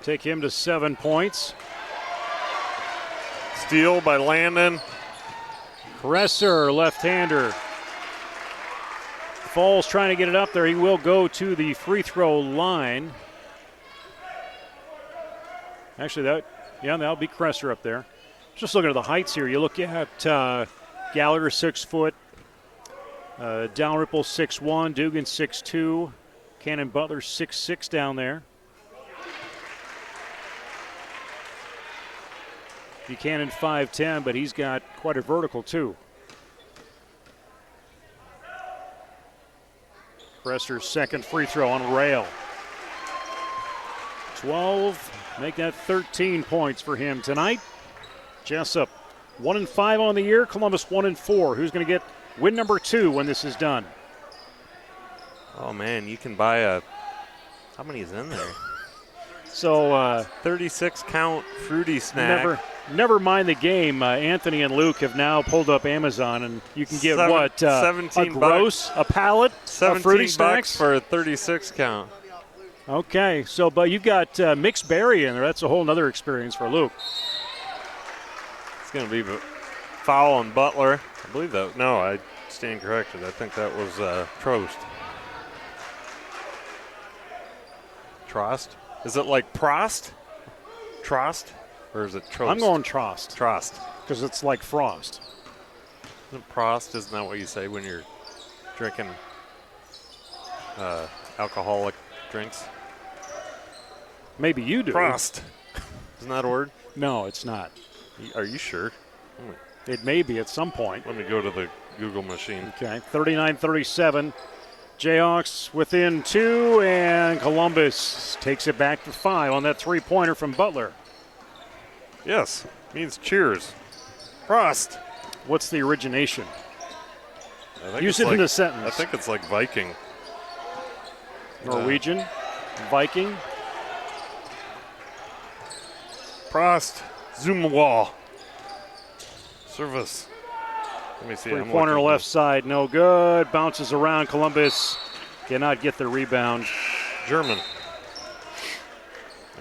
Speaker 1: Take him to 7 points.
Speaker 2: Steal by Landon.
Speaker 1: Kresser, left-hander. Falls trying to get it up there. He will go to the free throw line. Actually, that'll be Kresser up there. Just looking at the heights here. You look at Gallagher, 6 foot. Dalrymple, 6'1". Dugan, 6'2". Cannon Butler, 6'6" down there. Buchanan, 5'10", but he's got quite a vertical, too. Kresser's second free throw on a rail. 12, make that 13 points for him tonight. Jesup, 1-5 on the year. Columbus, 1-4. Who's going to get win number 2 when this is done?
Speaker 2: Oh, man, you can buy how many is in there?
Speaker 1: So
Speaker 2: 36 count fruity snack.
Speaker 1: Never mind the game. Anthony and Luke have now pulled up Amazon, and you can get
Speaker 2: 17
Speaker 1: a gross, a pallet of fruity snacks
Speaker 2: for a 36 count.
Speaker 1: Okay, so but you've got mixed berry in there. That's a whole other experience for Luke.
Speaker 2: It's going to be foul on Butler. I believe that. No, I stand corrected. I think that was Trost. Trost? Is it like Prost? Trost? Or is it Trost?
Speaker 1: I'm going Trost.
Speaker 2: Trost.
Speaker 1: Because it's like frost.
Speaker 2: Isn't Prost, isn't that what you say when you're drinking alcoholic drinks?
Speaker 1: Maybe you do.
Speaker 2: Prost. Isn't that a word?
Speaker 1: No, it's not.
Speaker 2: Are you sure?
Speaker 1: It may be at some point.
Speaker 2: Let me go to the Google machine.
Speaker 1: Okay, 39-37. Jayhawks within 2, and Columbus takes it back to 5 on that three-pointer from Butler.
Speaker 2: Yes, means cheers. Prost.
Speaker 1: What's the origination?
Speaker 2: I think
Speaker 1: Use it in a sentence.
Speaker 2: I think it's like Viking.
Speaker 1: Norwegian, Viking.
Speaker 2: Prost, Zumwall. Service. Let me see.
Speaker 1: Three-pointer left side, no good. Bounces around. Columbus cannot get the rebound.
Speaker 2: German.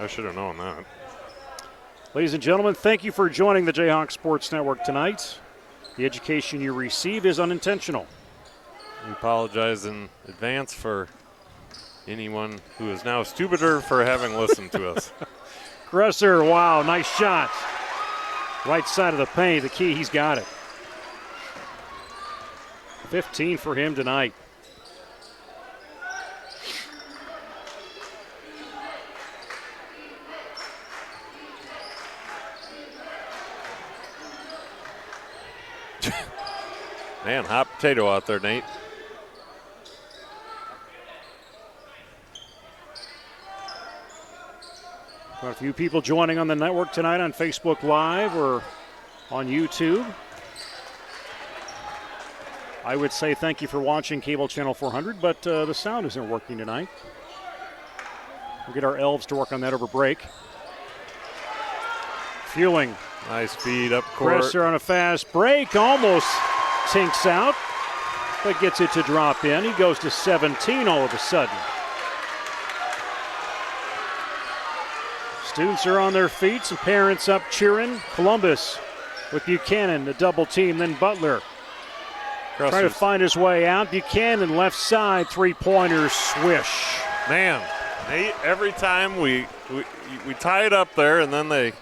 Speaker 2: I should have known that.
Speaker 1: Ladies and gentlemen, thank you for joining the Jayhawk Sports Network tonight. The education you receive is unintentional.
Speaker 2: We apologize in advance for anyone who is now stupider for having listened to us.
Speaker 1: Gresser, wow, nice shot. Right side of the paint, the key, he's got it. 15 for him tonight.
Speaker 2: Man, hot potato out there, Nate.
Speaker 1: Got a few people joining on the network tonight on Facebook Live or on YouTube. I would say thank you for watching Cable Channel 400, but the sound isn't working tonight. We'll get our elves to work on that over break. Fueling.
Speaker 2: Nice feed up court.
Speaker 1: Presser on a fast break, almost tinks out, but gets it to drop in. He goes to 17 all of a sudden. Students are on their feet, some parents up cheering. Columbus with Buchanan, the double team, then Butler. Trying to find his way out. Buchanan left side, three-pointer swish.
Speaker 2: Man, Nate, every time we tie it up there and then they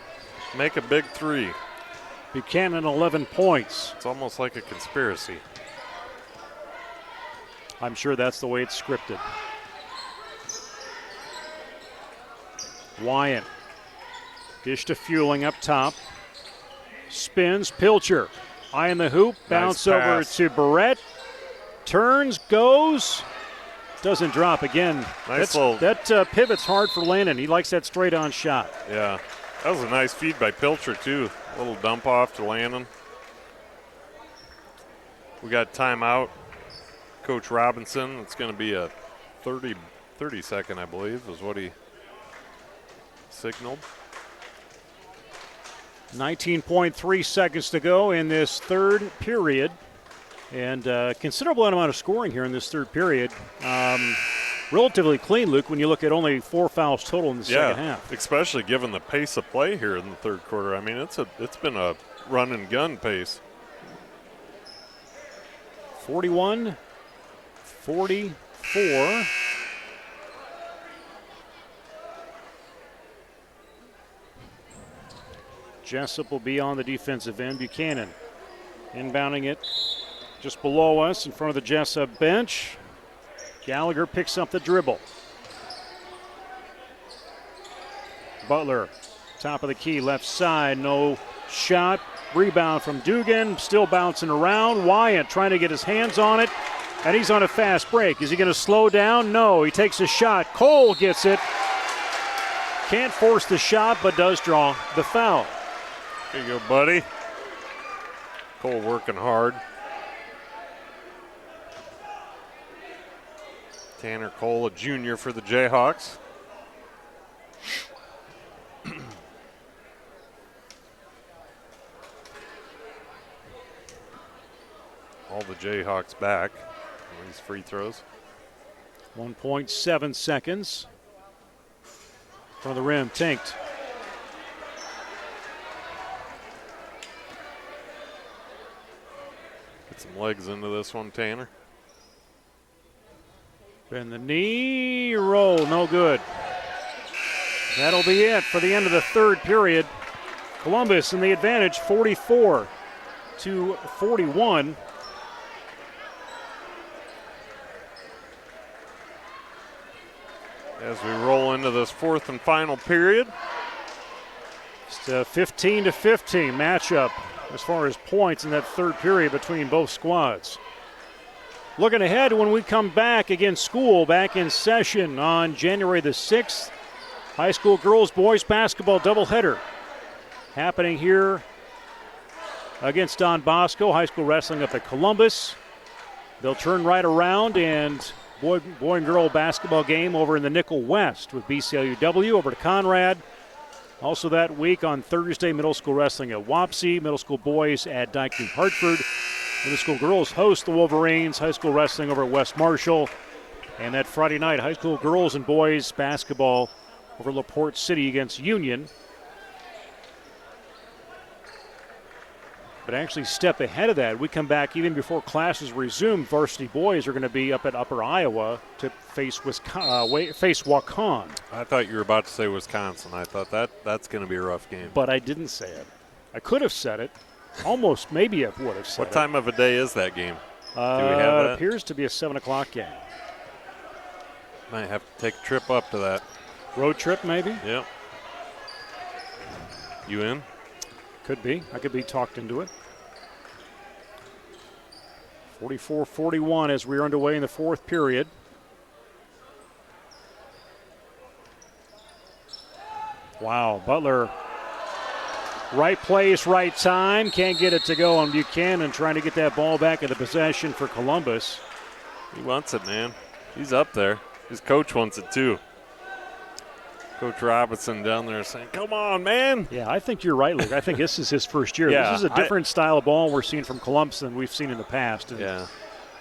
Speaker 2: make a big three.
Speaker 1: Buchanan 11 points.
Speaker 2: It's almost like a conspiracy.
Speaker 1: I'm sure that's the way it's scripted. Wyatt. Dish to Fueling up top. Spins. Pilcher. Eye in the hoop. Bounce
Speaker 2: Nice
Speaker 1: over
Speaker 2: pass.
Speaker 1: to Barrett. Turns. Goes. Doesn't drop again.
Speaker 2: Nice
Speaker 1: That pivot's hard for Landon. He likes that straight-on shot.
Speaker 2: Yeah. That was a nice feed by Pilcher, too. A little dump off to Landon. We got timeout. Coach Robinson, it's going to be a 30 second, I believe, is what he signaled.
Speaker 1: 19.3 seconds to go in this third period. And considerable amount of scoring here in this third period. Relatively clean, Luke, when you look at only 4 fouls total in the second half.
Speaker 2: Especially given the pace of play here in the third quarter. I mean, it's been a run and gun pace.
Speaker 1: 41-44. Jesup will be on the defensive end. Buchanan inbounding it just below us in front of the Jesup bench. Gallagher picks up the dribble. Butler, top of the key, left side, no shot. Rebound from Dugan, still bouncing around. Wyatt trying to get his hands on it, and he's on a fast break. Is he going to slow down? No, he takes a shot. Cole gets it. Can't force the shot, but does draw the foul.
Speaker 2: There you go, buddy. Cole working hard. Tanner Cole, a junior for the Jayhawks. All the Jayhawks back on these free throws.
Speaker 1: 1.7 seconds. Front of the rim, Tinked.
Speaker 2: Get some legs into this one, Tanner.
Speaker 1: Bend the knee, roll, no good. That'll be it for the end of the third period. Columbus in the advantage, 44-41.
Speaker 2: As we roll into this fourth and final period.
Speaker 1: It's a 15-15 matchup as far as points in that third period between both squads. Looking ahead when we come back again, school back in session on January the 6th. High school girls, boys basketball doubleheader happening here against Don Bosco. High school wrestling up at Columbus. They'll turn right around and boy and girl basketball game over in the Nickel West with BCLUW over to Conrad. Also that week on Thursday, middle school wrestling at Wapsie, middle school boys at Dyke New Hartford. Middle school girls host the Wolverines, high school wrestling over at West Marshall. And that Friday night, high school girls and boys basketball over LaPorte City against Union. But actually step ahead of that, we come back even before classes resume. Varsity boys are going to be up at Upper Iowa to face Waukon.
Speaker 2: I thought you were about to say Wisconsin. I thought that's going to be a rough game.
Speaker 1: But I didn't say it. I could have said it. Almost, maybe I would have said it.
Speaker 2: What time of a day is that game?
Speaker 1: Do we have that? It appears to be a 7 o'clock game.
Speaker 2: Might have to take a trip up to that.
Speaker 1: Road trip, maybe?
Speaker 2: Yep. You in?
Speaker 1: Could be. I could be talked into it. 44-41 as we're underway in the fourth period. Wow, Butler, right place, right time. Can't get it to go on Buchanan, trying to get that ball back into possession for Columbus.
Speaker 2: He wants it, man. He's up there. His coach wants it too. Coach Robinson down there saying, come on, man.
Speaker 1: Yeah, I think you're right, Luke. I think this is his first year.
Speaker 2: Yeah,
Speaker 1: this is a different style of ball we're seeing from Columbus than we've seen in the past. And
Speaker 2: yeah.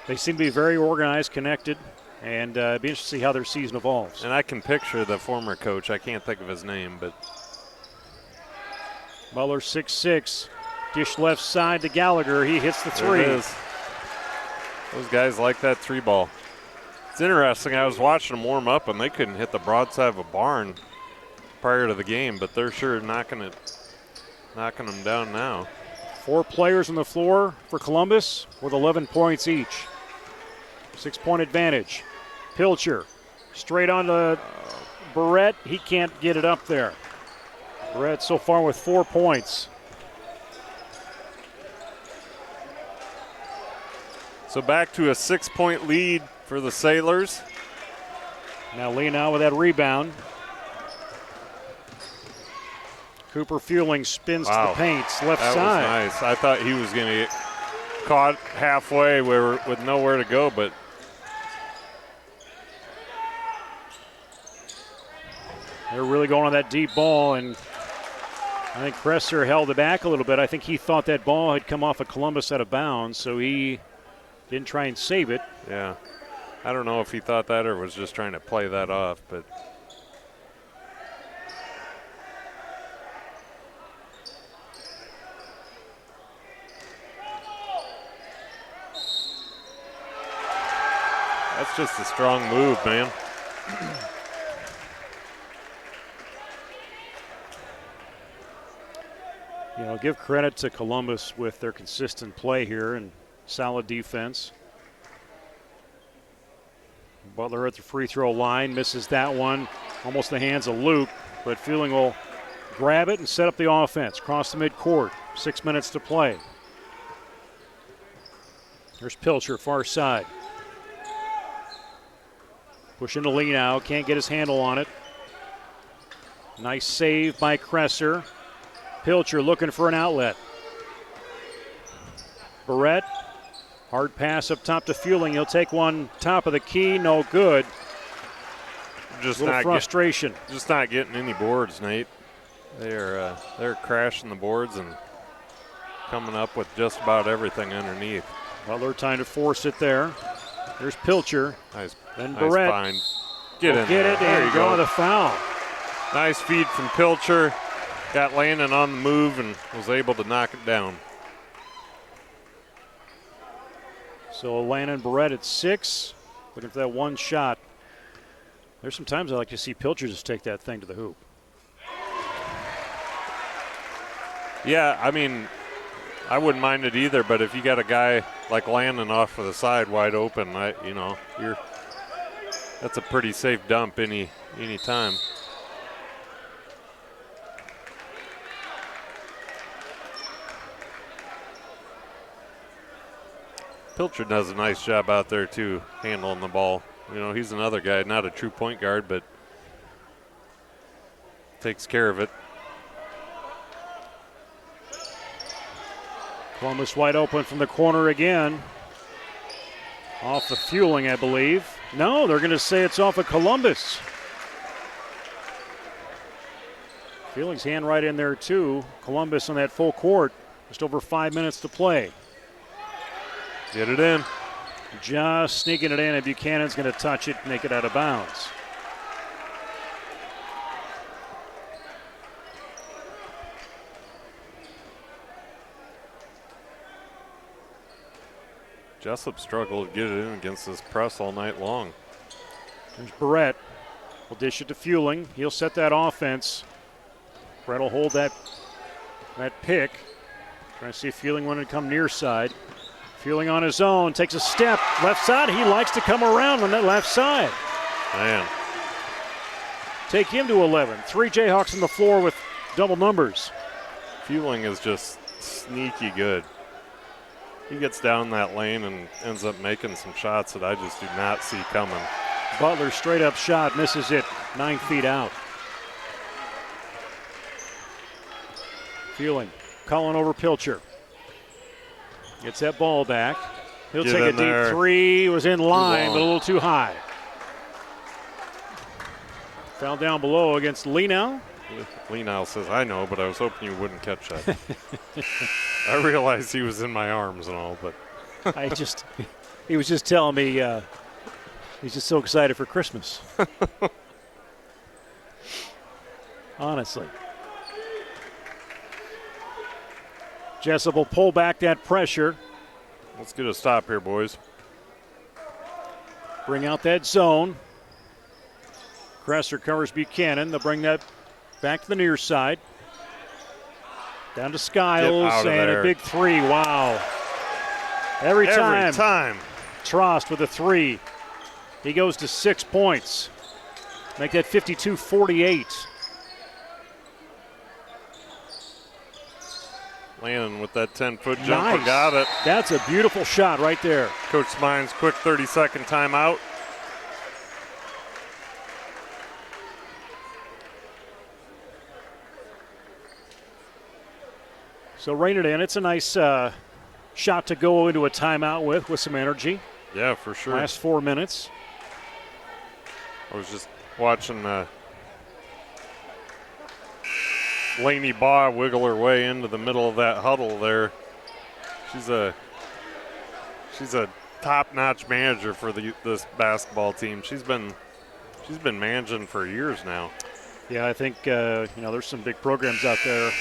Speaker 1: They seem to be very organized, connected, and it'd be interesting to see how their season evolves.
Speaker 2: And I can picture the former coach. I can't think of his name, but.
Speaker 1: Butler 6'6". Dish left side to Gallagher. He hits the three.
Speaker 2: There it is. Those guys like that three ball. It's interesting. I was watching them warm up, and they couldn't hit the broadside of a barn prior to the game, but they're sure knocking them down now.
Speaker 1: 4 players on the floor for Columbus with 11 points each. 6-point advantage. Pilcher straight on to Barrett. He can't get it up there. Barrett so far with 4 points.
Speaker 2: So back to a 6-point lead for the Sailors.
Speaker 1: Now Leonau with that rebound. Cooper Fueling spins to the paint, left
Speaker 2: that
Speaker 1: side.
Speaker 2: That was nice. I thought he was going to get caught halfway with nowhere to go, but
Speaker 1: they're really going on that deep ball, and I think Kresser held it back a little bit. I think he thought that ball had come off of Columbus out of bounds, so he didn't try and save it.
Speaker 2: Yeah. I don't know if he thought that or was just trying to play that off, but that's just a strong move, man.
Speaker 1: You know, give credit to Columbus with their consistent play here and solid defense. Butler at the free throw line, misses that one. Almost the hands of Luke, but Fueling will grab it and set up the offense. Cross the midcourt, 6 minutes to play. There's Pilcher, far side. Pushing to Leonau, can't get his handle on it. Nice save by Kresser. Pilcher looking for an outlet. Barrett, hard pass up top to Fueling. He'll take one top of the key, no good.
Speaker 2: Just
Speaker 1: a little frustration.
Speaker 2: Just not getting any boards, Nate. They're crashing the boards and coming up with just about everything underneath.
Speaker 1: Butler trying to force it there. There's Pilcher.
Speaker 2: Nice.
Speaker 1: Then
Speaker 2: nice
Speaker 1: Barrett.
Speaker 2: Find. Get in
Speaker 1: Get
Speaker 2: there.
Speaker 1: it
Speaker 2: There
Speaker 1: and
Speaker 2: you
Speaker 1: draw
Speaker 2: go.
Speaker 1: the foul.
Speaker 2: Nice feed from Pilcher. Got Landon on the move and was able to knock it down.
Speaker 1: So Landon Barrett at 6. Looking for that one shot. There's some times I like to see Pilcher just take that thing to the hoop.
Speaker 2: Yeah, I mean, I wouldn't mind it either, but if you got a guy like Landon off to the side wide open, that's a pretty safe dump any time. Pilcher does a nice job out there too, handling the ball. You know, he's another guy, not a true point guard, but takes care of it.
Speaker 1: Columbus wide open from the corner again. Off the Fueling, I believe. No, they're going to say it's off of Columbus. Feeling's hand right in there, too. Columbus on that full court. Just over 5 minutes to play.
Speaker 2: Get it in.
Speaker 1: Just sneaking it in, and Buchanan's going to touch it, make it out of bounds.
Speaker 2: Jesup struggled to get it in against this press all night long.
Speaker 1: There's Barrett. Will dish it to Fueling. He'll set that offense. Barrett will hold that pick. Trying to see if Fueling wanted to come near side. Fueling on his own. Takes a step. Left side. He likes to come around on that left side.
Speaker 2: Man.
Speaker 1: Take him to 11. 3 Jayhawks on the floor with double numbers.
Speaker 2: Fueling is just sneaky good. He gets down that lane and ends up making some shots that I just do not see coming.
Speaker 1: Butler straight up shot, misses it 9 feet out. Fueling, calling over Pilcher. Gets that ball back. He'll take a deep three. Was in line, but a little too high. Foul down below against Lenow.
Speaker 2: Lenow says, I know, but I was hoping you wouldn't catch that. I realized he was in my arms and all, but.
Speaker 1: He was just telling me he's just so excited for Christmas. Honestly. Jesup will pull back that pressure.
Speaker 2: Let's get a stop here, boys.
Speaker 1: Bring out that zone. Cresser covers Buchanan. They'll bring that back to the near side. Down to Skiles and
Speaker 2: there.
Speaker 1: a big three. Wow. Every time. Trost with a three. He goes to 6 points. Make that 52-48.
Speaker 2: Landon with that 10-foot jumper.
Speaker 1: Nice.
Speaker 2: Got it.
Speaker 1: That's a beautiful shot right there.
Speaker 2: Coach Smines, quick 30-second timeout.
Speaker 1: So rein it in. It's a nice shot to go into a timeout with some energy.
Speaker 2: Yeah, for sure.
Speaker 1: Last 4 minutes.
Speaker 2: I was just watching Lainey Baugh wiggle her way into the middle of that huddle there. She's a top-notch manager for this basketball team. She's been managing for years now.
Speaker 1: Yeah, I think there's some big programs out there,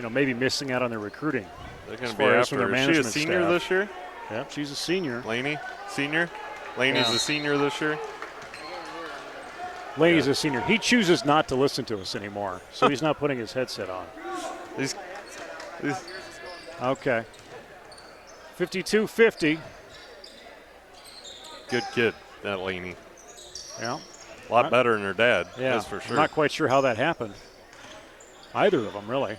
Speaker 1: maybe missing out on their recruiting.
Speaker 2: They're going to be after. Is she a senior
Speaker 1: staff.
Speaker 2: this year?
Speaker 1: Yeah, she's a senior.
Speaker 2: Lainey, senior. Lainey's a senior this year.
Speaker 1: Laney's a senior. He chooses not to listen to us anymore, so he's not putting his headset on. Okay. 52-50.
Speaker 2: Good kid, that Laney.
Speaker 1: Yeah.
Speaker 2: A lot better than her dad,
Speaker 1: yeah,
Speaker 2: that's for sure.
Speaker 1: I'm not quite sure how that happened. Either of them, really.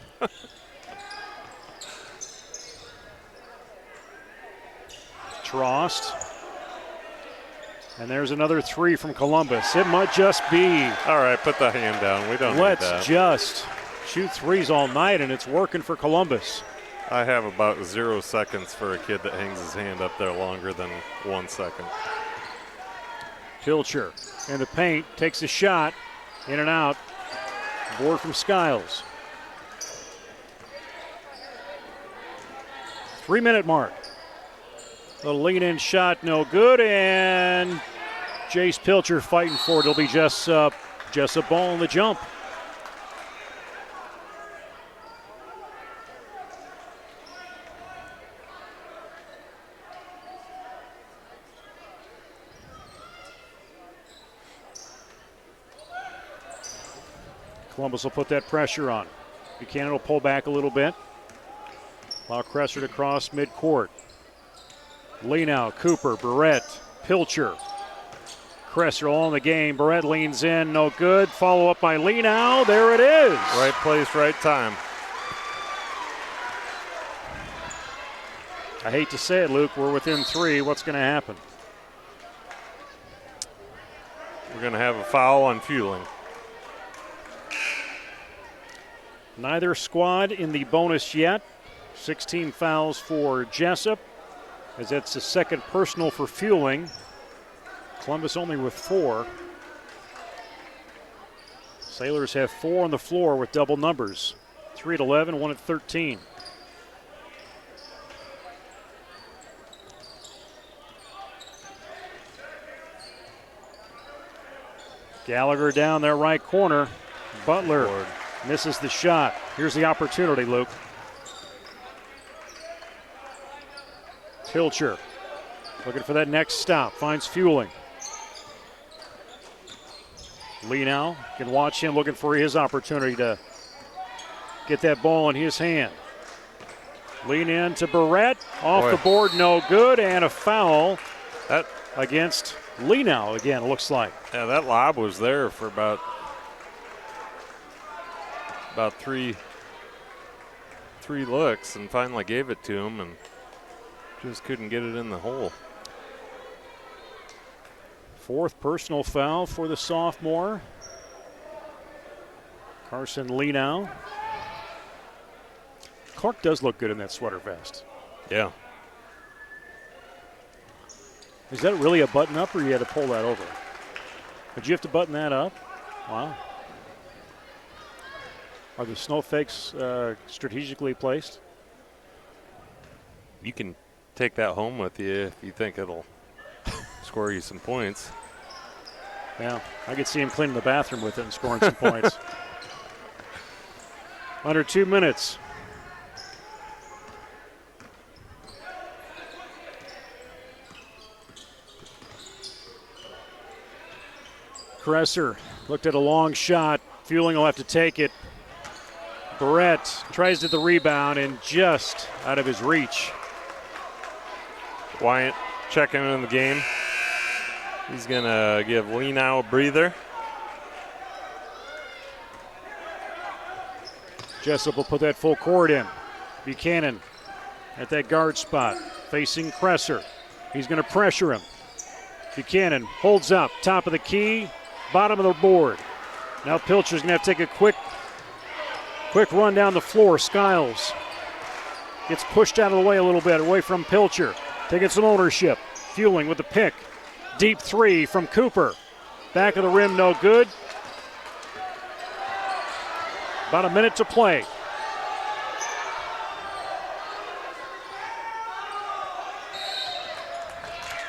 Speaker 1: Trost. And there's another three from Columbus. It might just be.
Speaker 2: All right, put the hand down. We don't
Speaker 1: Let's
Speaker 2: need that.
Speaker 1: just shoot threes all night, and it's working for Columbus.
Speaker 2: I have about 0 seconds for a kid that hangs his hand up there longer than 1 second.
Speaker 1: Pilcher in the paint, takes a shot, in and out. Board from Skiles. 3 minute mark. Little lean-in shot, no good, and Jace Pilcher fighting for it. It'll be Jesup ball on the jump. Columbus will put that pressure on. Buchanan will pull back a little bit. Allow Cresser to cross midcourt. Lenow, Cooper, Barrett, Pilcher. Cresser all in the game. Barrett leans in, no good. Follow up by Lenow. There it is.
Speaker 2: Right place, right time.
Speaker 1: I hate to say it, Luke. We're within three. What's going to happen?
Speaker 2: We're going to have a foul on Fueling.
Speaker 1: Neither squad in the bonus yet. 16 fouls for Jesup, as that's the second personal for Fueling. Columbus only with 4. Sailors have 4 on the floor with double numbers. 3 at 11, 1 at 13. Gallagher down there right corner. Butler misses the shot. Here's the opportunity, Luke. Pilcher looking for that next stop. Finds Fueling. Lee now can watch him looking for his opportunity to get that ball in his hand. Lean in to Barrett. Off the board, no good. And a foul against Lee now again, it looks like.
Speaker 2: Yeah, that lob was there for about three looks and finally gave it to him and just couldn't get it in the hole.
Speaker 1: 4th personal foul for the sophomore. Carson Lee now. Clark does look good in that sweater vest.
Speaker 2: Yeah.
Speaker 1: Is that really a button up or you had to pull that over? Did you have to button that up? Wow. Are the snowflakes strategically placed?
Speaker 2: You can take that home with you if you think it'll score you some points.
Speaker 1: Yeah, I could see him cleaning the bathroom with it and scoring some points. Under 2 minutes. Kresser looked at a long shot. Fueling will have to take it. Barrett tries to the rebound and just out of his reach.
Speaker 2: Wyatt checking in the game. He's going to give Lee now a breather.
Speaker 1: Jesup will put that full court in. Buchanan at that guard spot facing Kresser. He's going to pressure him. Buchanan holds up, top of the key, bottom of the board. Now Pilcher's going to have to take a quick run down the floor. Skiles gets pushed out of the way a little bit, away from Pilcher. Taking some ownership. Fueling with the pick. Deep 3 from Cooper. Back of the rim, no good. About a minute to play.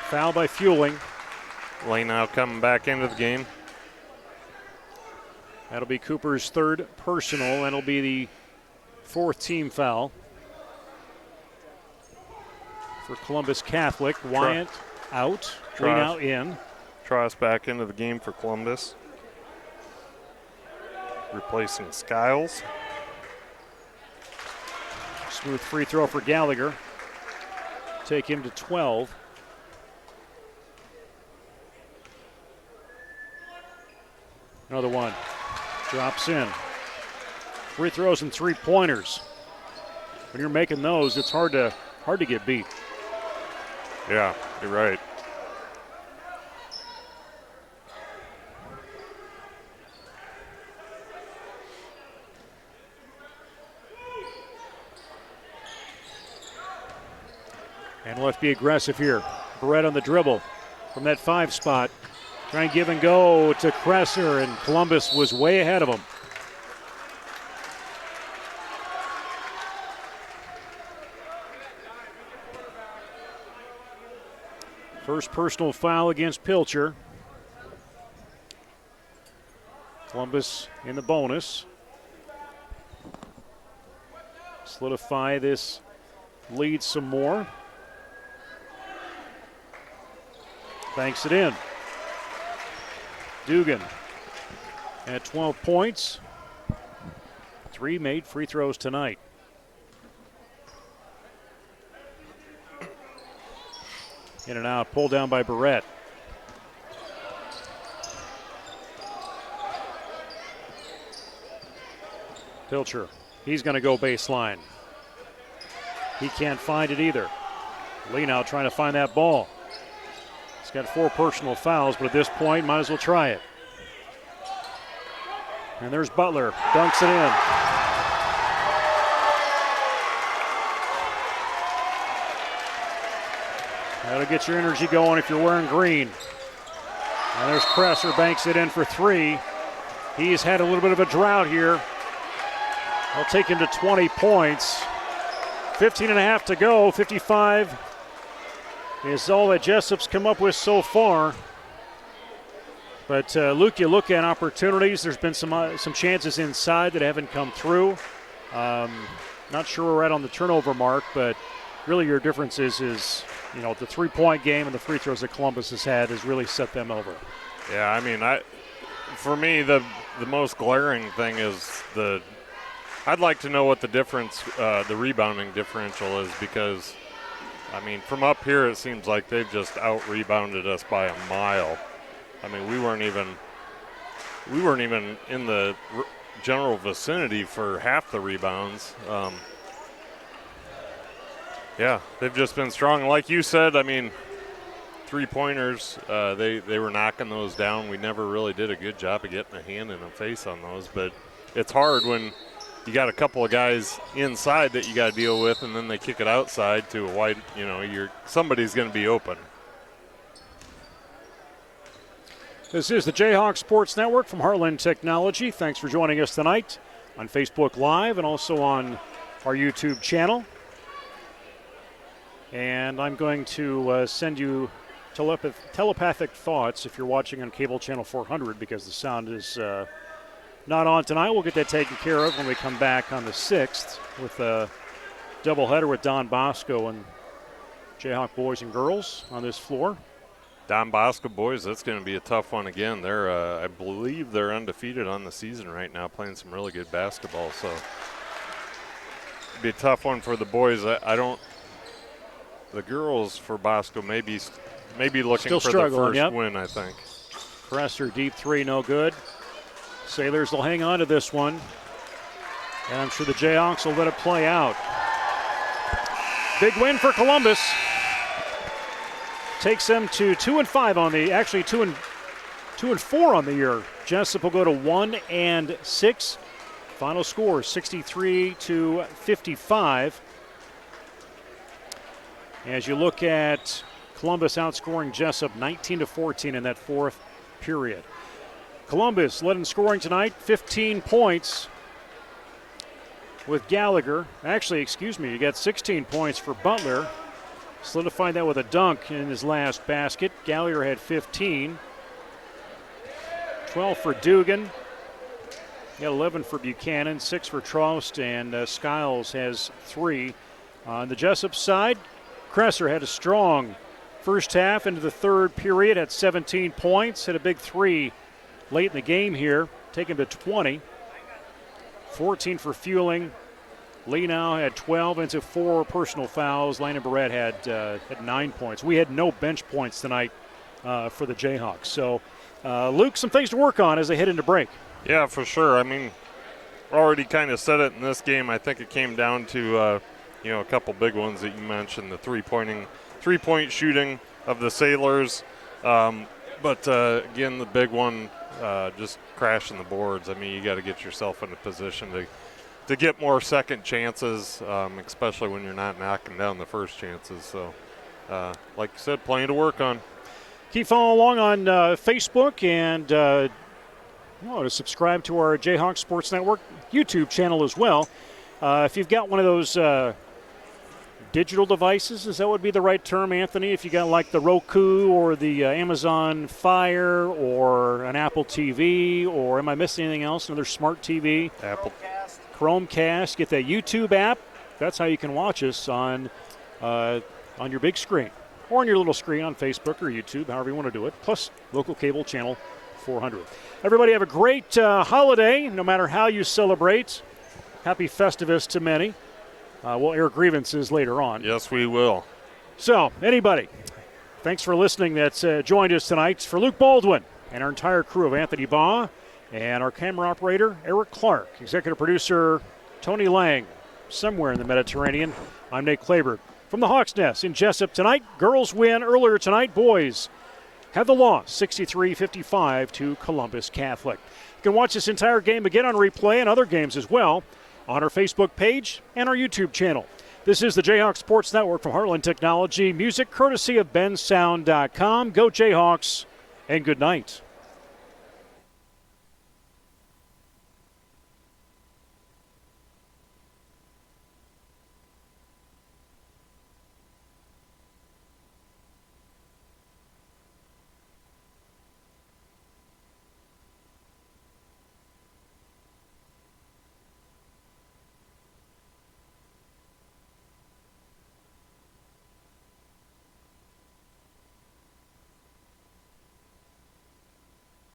Speaker 1: Foul by Fueling.
Speaker 2: Lane now coming back into the game.
Speaker 1: That'll be Cooper's 3rd personal, and it'll be the 4th team foul for Columbus Catholic. Wyatt out, Lee now in.
Speaker 2: Tross back into the game for Columbus. Replacing Skiles.
Speaker 1: Smooth free throw for Gallagher. Take him to 12. Another one. Drops in. Free throws and 3-pointers. When you're making those, it's hard to get beat.
Speaker 2: Yeah, you're right.
Speaker 1: And we'll have to be aggressive here. Barrett on the dribble from that 5 spot. Trying to give and go to Kresser, and Columbus was way ahead of him. First personal foul against Pilcher. Columbus in the bonus. Solidify this lead some more. Banks it in. Dugan at 12 points. 3 made free throws tonight. In and out, pulled down by Barrett. Pilcher, he's going to go baseline. He can't find it either. Lee now trying to find that ball. He's got 4 personal fouls, but at this point, might as well try it. And there's Butler, dunks it in. That'll get your energy going if you're wearing green. And there's Presser, banks it in for 3. He's had a little bit of a drought here. I'll take him to 20 points. 15 and a half to go. 55 is all that Jesup's come up with so far. But Luke, you look at opportunities. There's been some chances inside that haven't come through. Not sure we're at on the turnover mark, but really your difference is the 3-point game and the free throws that Columbus has had has really set them over.
Speaker 2: Yeah, I mean, for me, the most glaring thing is I'd like to know what the difference, the rebounding differential is, because, I mean, from up here it seems like they've just out-rebounded us by a mile. I mean, we weren't even in the general vicinity for half the rebounds. Yeah, they've just been strong. Like you said, I mean, 3-pointers, they were knocking those down. We never really did a good job of getting a hand and a face on those, but it's hard when you got a couple of guys inside that you got to deal with, and then they kick it outside to a wide, somebody's going to be open.
Speaker 1: This is the Jayhawk Sports Network from Heartland Technology. Thanks for joining us tonight on Facebook Live and also on our YouTube channel. And I'm going to send you telepathic thoughts if you're watching on cable channel 400, because the sound is not on tonight. We'll get that taken care of when we come back on the 6th with a doubleheader with Don Bosco and Jayhawk boys and girls on this floor.
Speaker 2: Don Bosco boys, that's going to be a tough one again. I believe they're undefeated on the season right now, playing some really good basketball. So it'll be a tough one for the boys. The girls for Bosco may be looking for the first win, I think.
Speaker 1: Presser, deep 3, no good. Sailors will hang on to this one, and I'm sure the Jayhawks will let it play out. Big win for Columbus. Takes them to 2-5 on the, actually 2-4 on the year. Jesup will go to 1-6. Final score 63-55. As you look at Columbus outscoring Jesup 19-14 in that fourth period. Columbus led in scoring tonight, 15 points with Gallagher. Actually, you got 16 points for Butler. Solidified that with a dunk in his last basket. Gallagher had 15. 12 for Dugan. He had 11 for Buchanan, 6 for Trost, and Skiles has 3. On the Jesup side, Cresser had a strong first half into the third period at 17 points. Hit a big 3 late in the game here, take him to 20. 14 for Fueling. Lee now had 12 into 4 personal fouls. Landon Barrett had 9 points. We had no bench points tonight for the Jayhawks. So, Luke, some things to work on as they head into break.
Speaker 2: Yeah, for sure. I mean, already kind of said it in this game. I think it came down to a couple big ones that you mentioned, the three-point shooting of the Sailors. But again, the big one, just crashing the boards. I mean, you got to get yourself in a position to get more second chances, especially when you're not knocking down the first chances. So, like you said, plenty to work on.
Speaker 1: Keep following along on Facebook and to subscribe to our Jayhawk Sports Network YouTube channel as well. If you've got one of those digital devices, is that would be the right term, Anthony? If you got like the Roku or the Amazon Fire or an Apple TV, or am I missing anything else? Another smart TV?
Speaker 2: Apple.
Speaker 1: Chromecast. Get that YouTube app. That's how you can watch us on your big screen or on your little screen on Facebook or YouTube, however you want to do it, plus local cable channel 400. Everybody have a great holiday, no matter how you celebrate. Happy Festivus to many. We'll air grievances later on.
Speaker 2: Yes, we will.
Speaker 1: So, anybody, thanks for listening that's joined us tonight. For Luke Baldwin and our entire crew of Anthony Baugh and our camera operator, Eric Clark, executive producer, Tony Lang, somewhere in the Mediterranean, I'm Nate Klaber. From the Hawks Nest in Jesup tonight, girls win earlier tonight. Boys have the loss, 63-55 to Columbus Catholic. You can watch this entire game again on replay and other games as well on our Facebook page and our YouTube channel. This is the Jayhawk Sports Network from Heartland Technology. Music courtesy of bensound.com. Go Jayhawks and good night.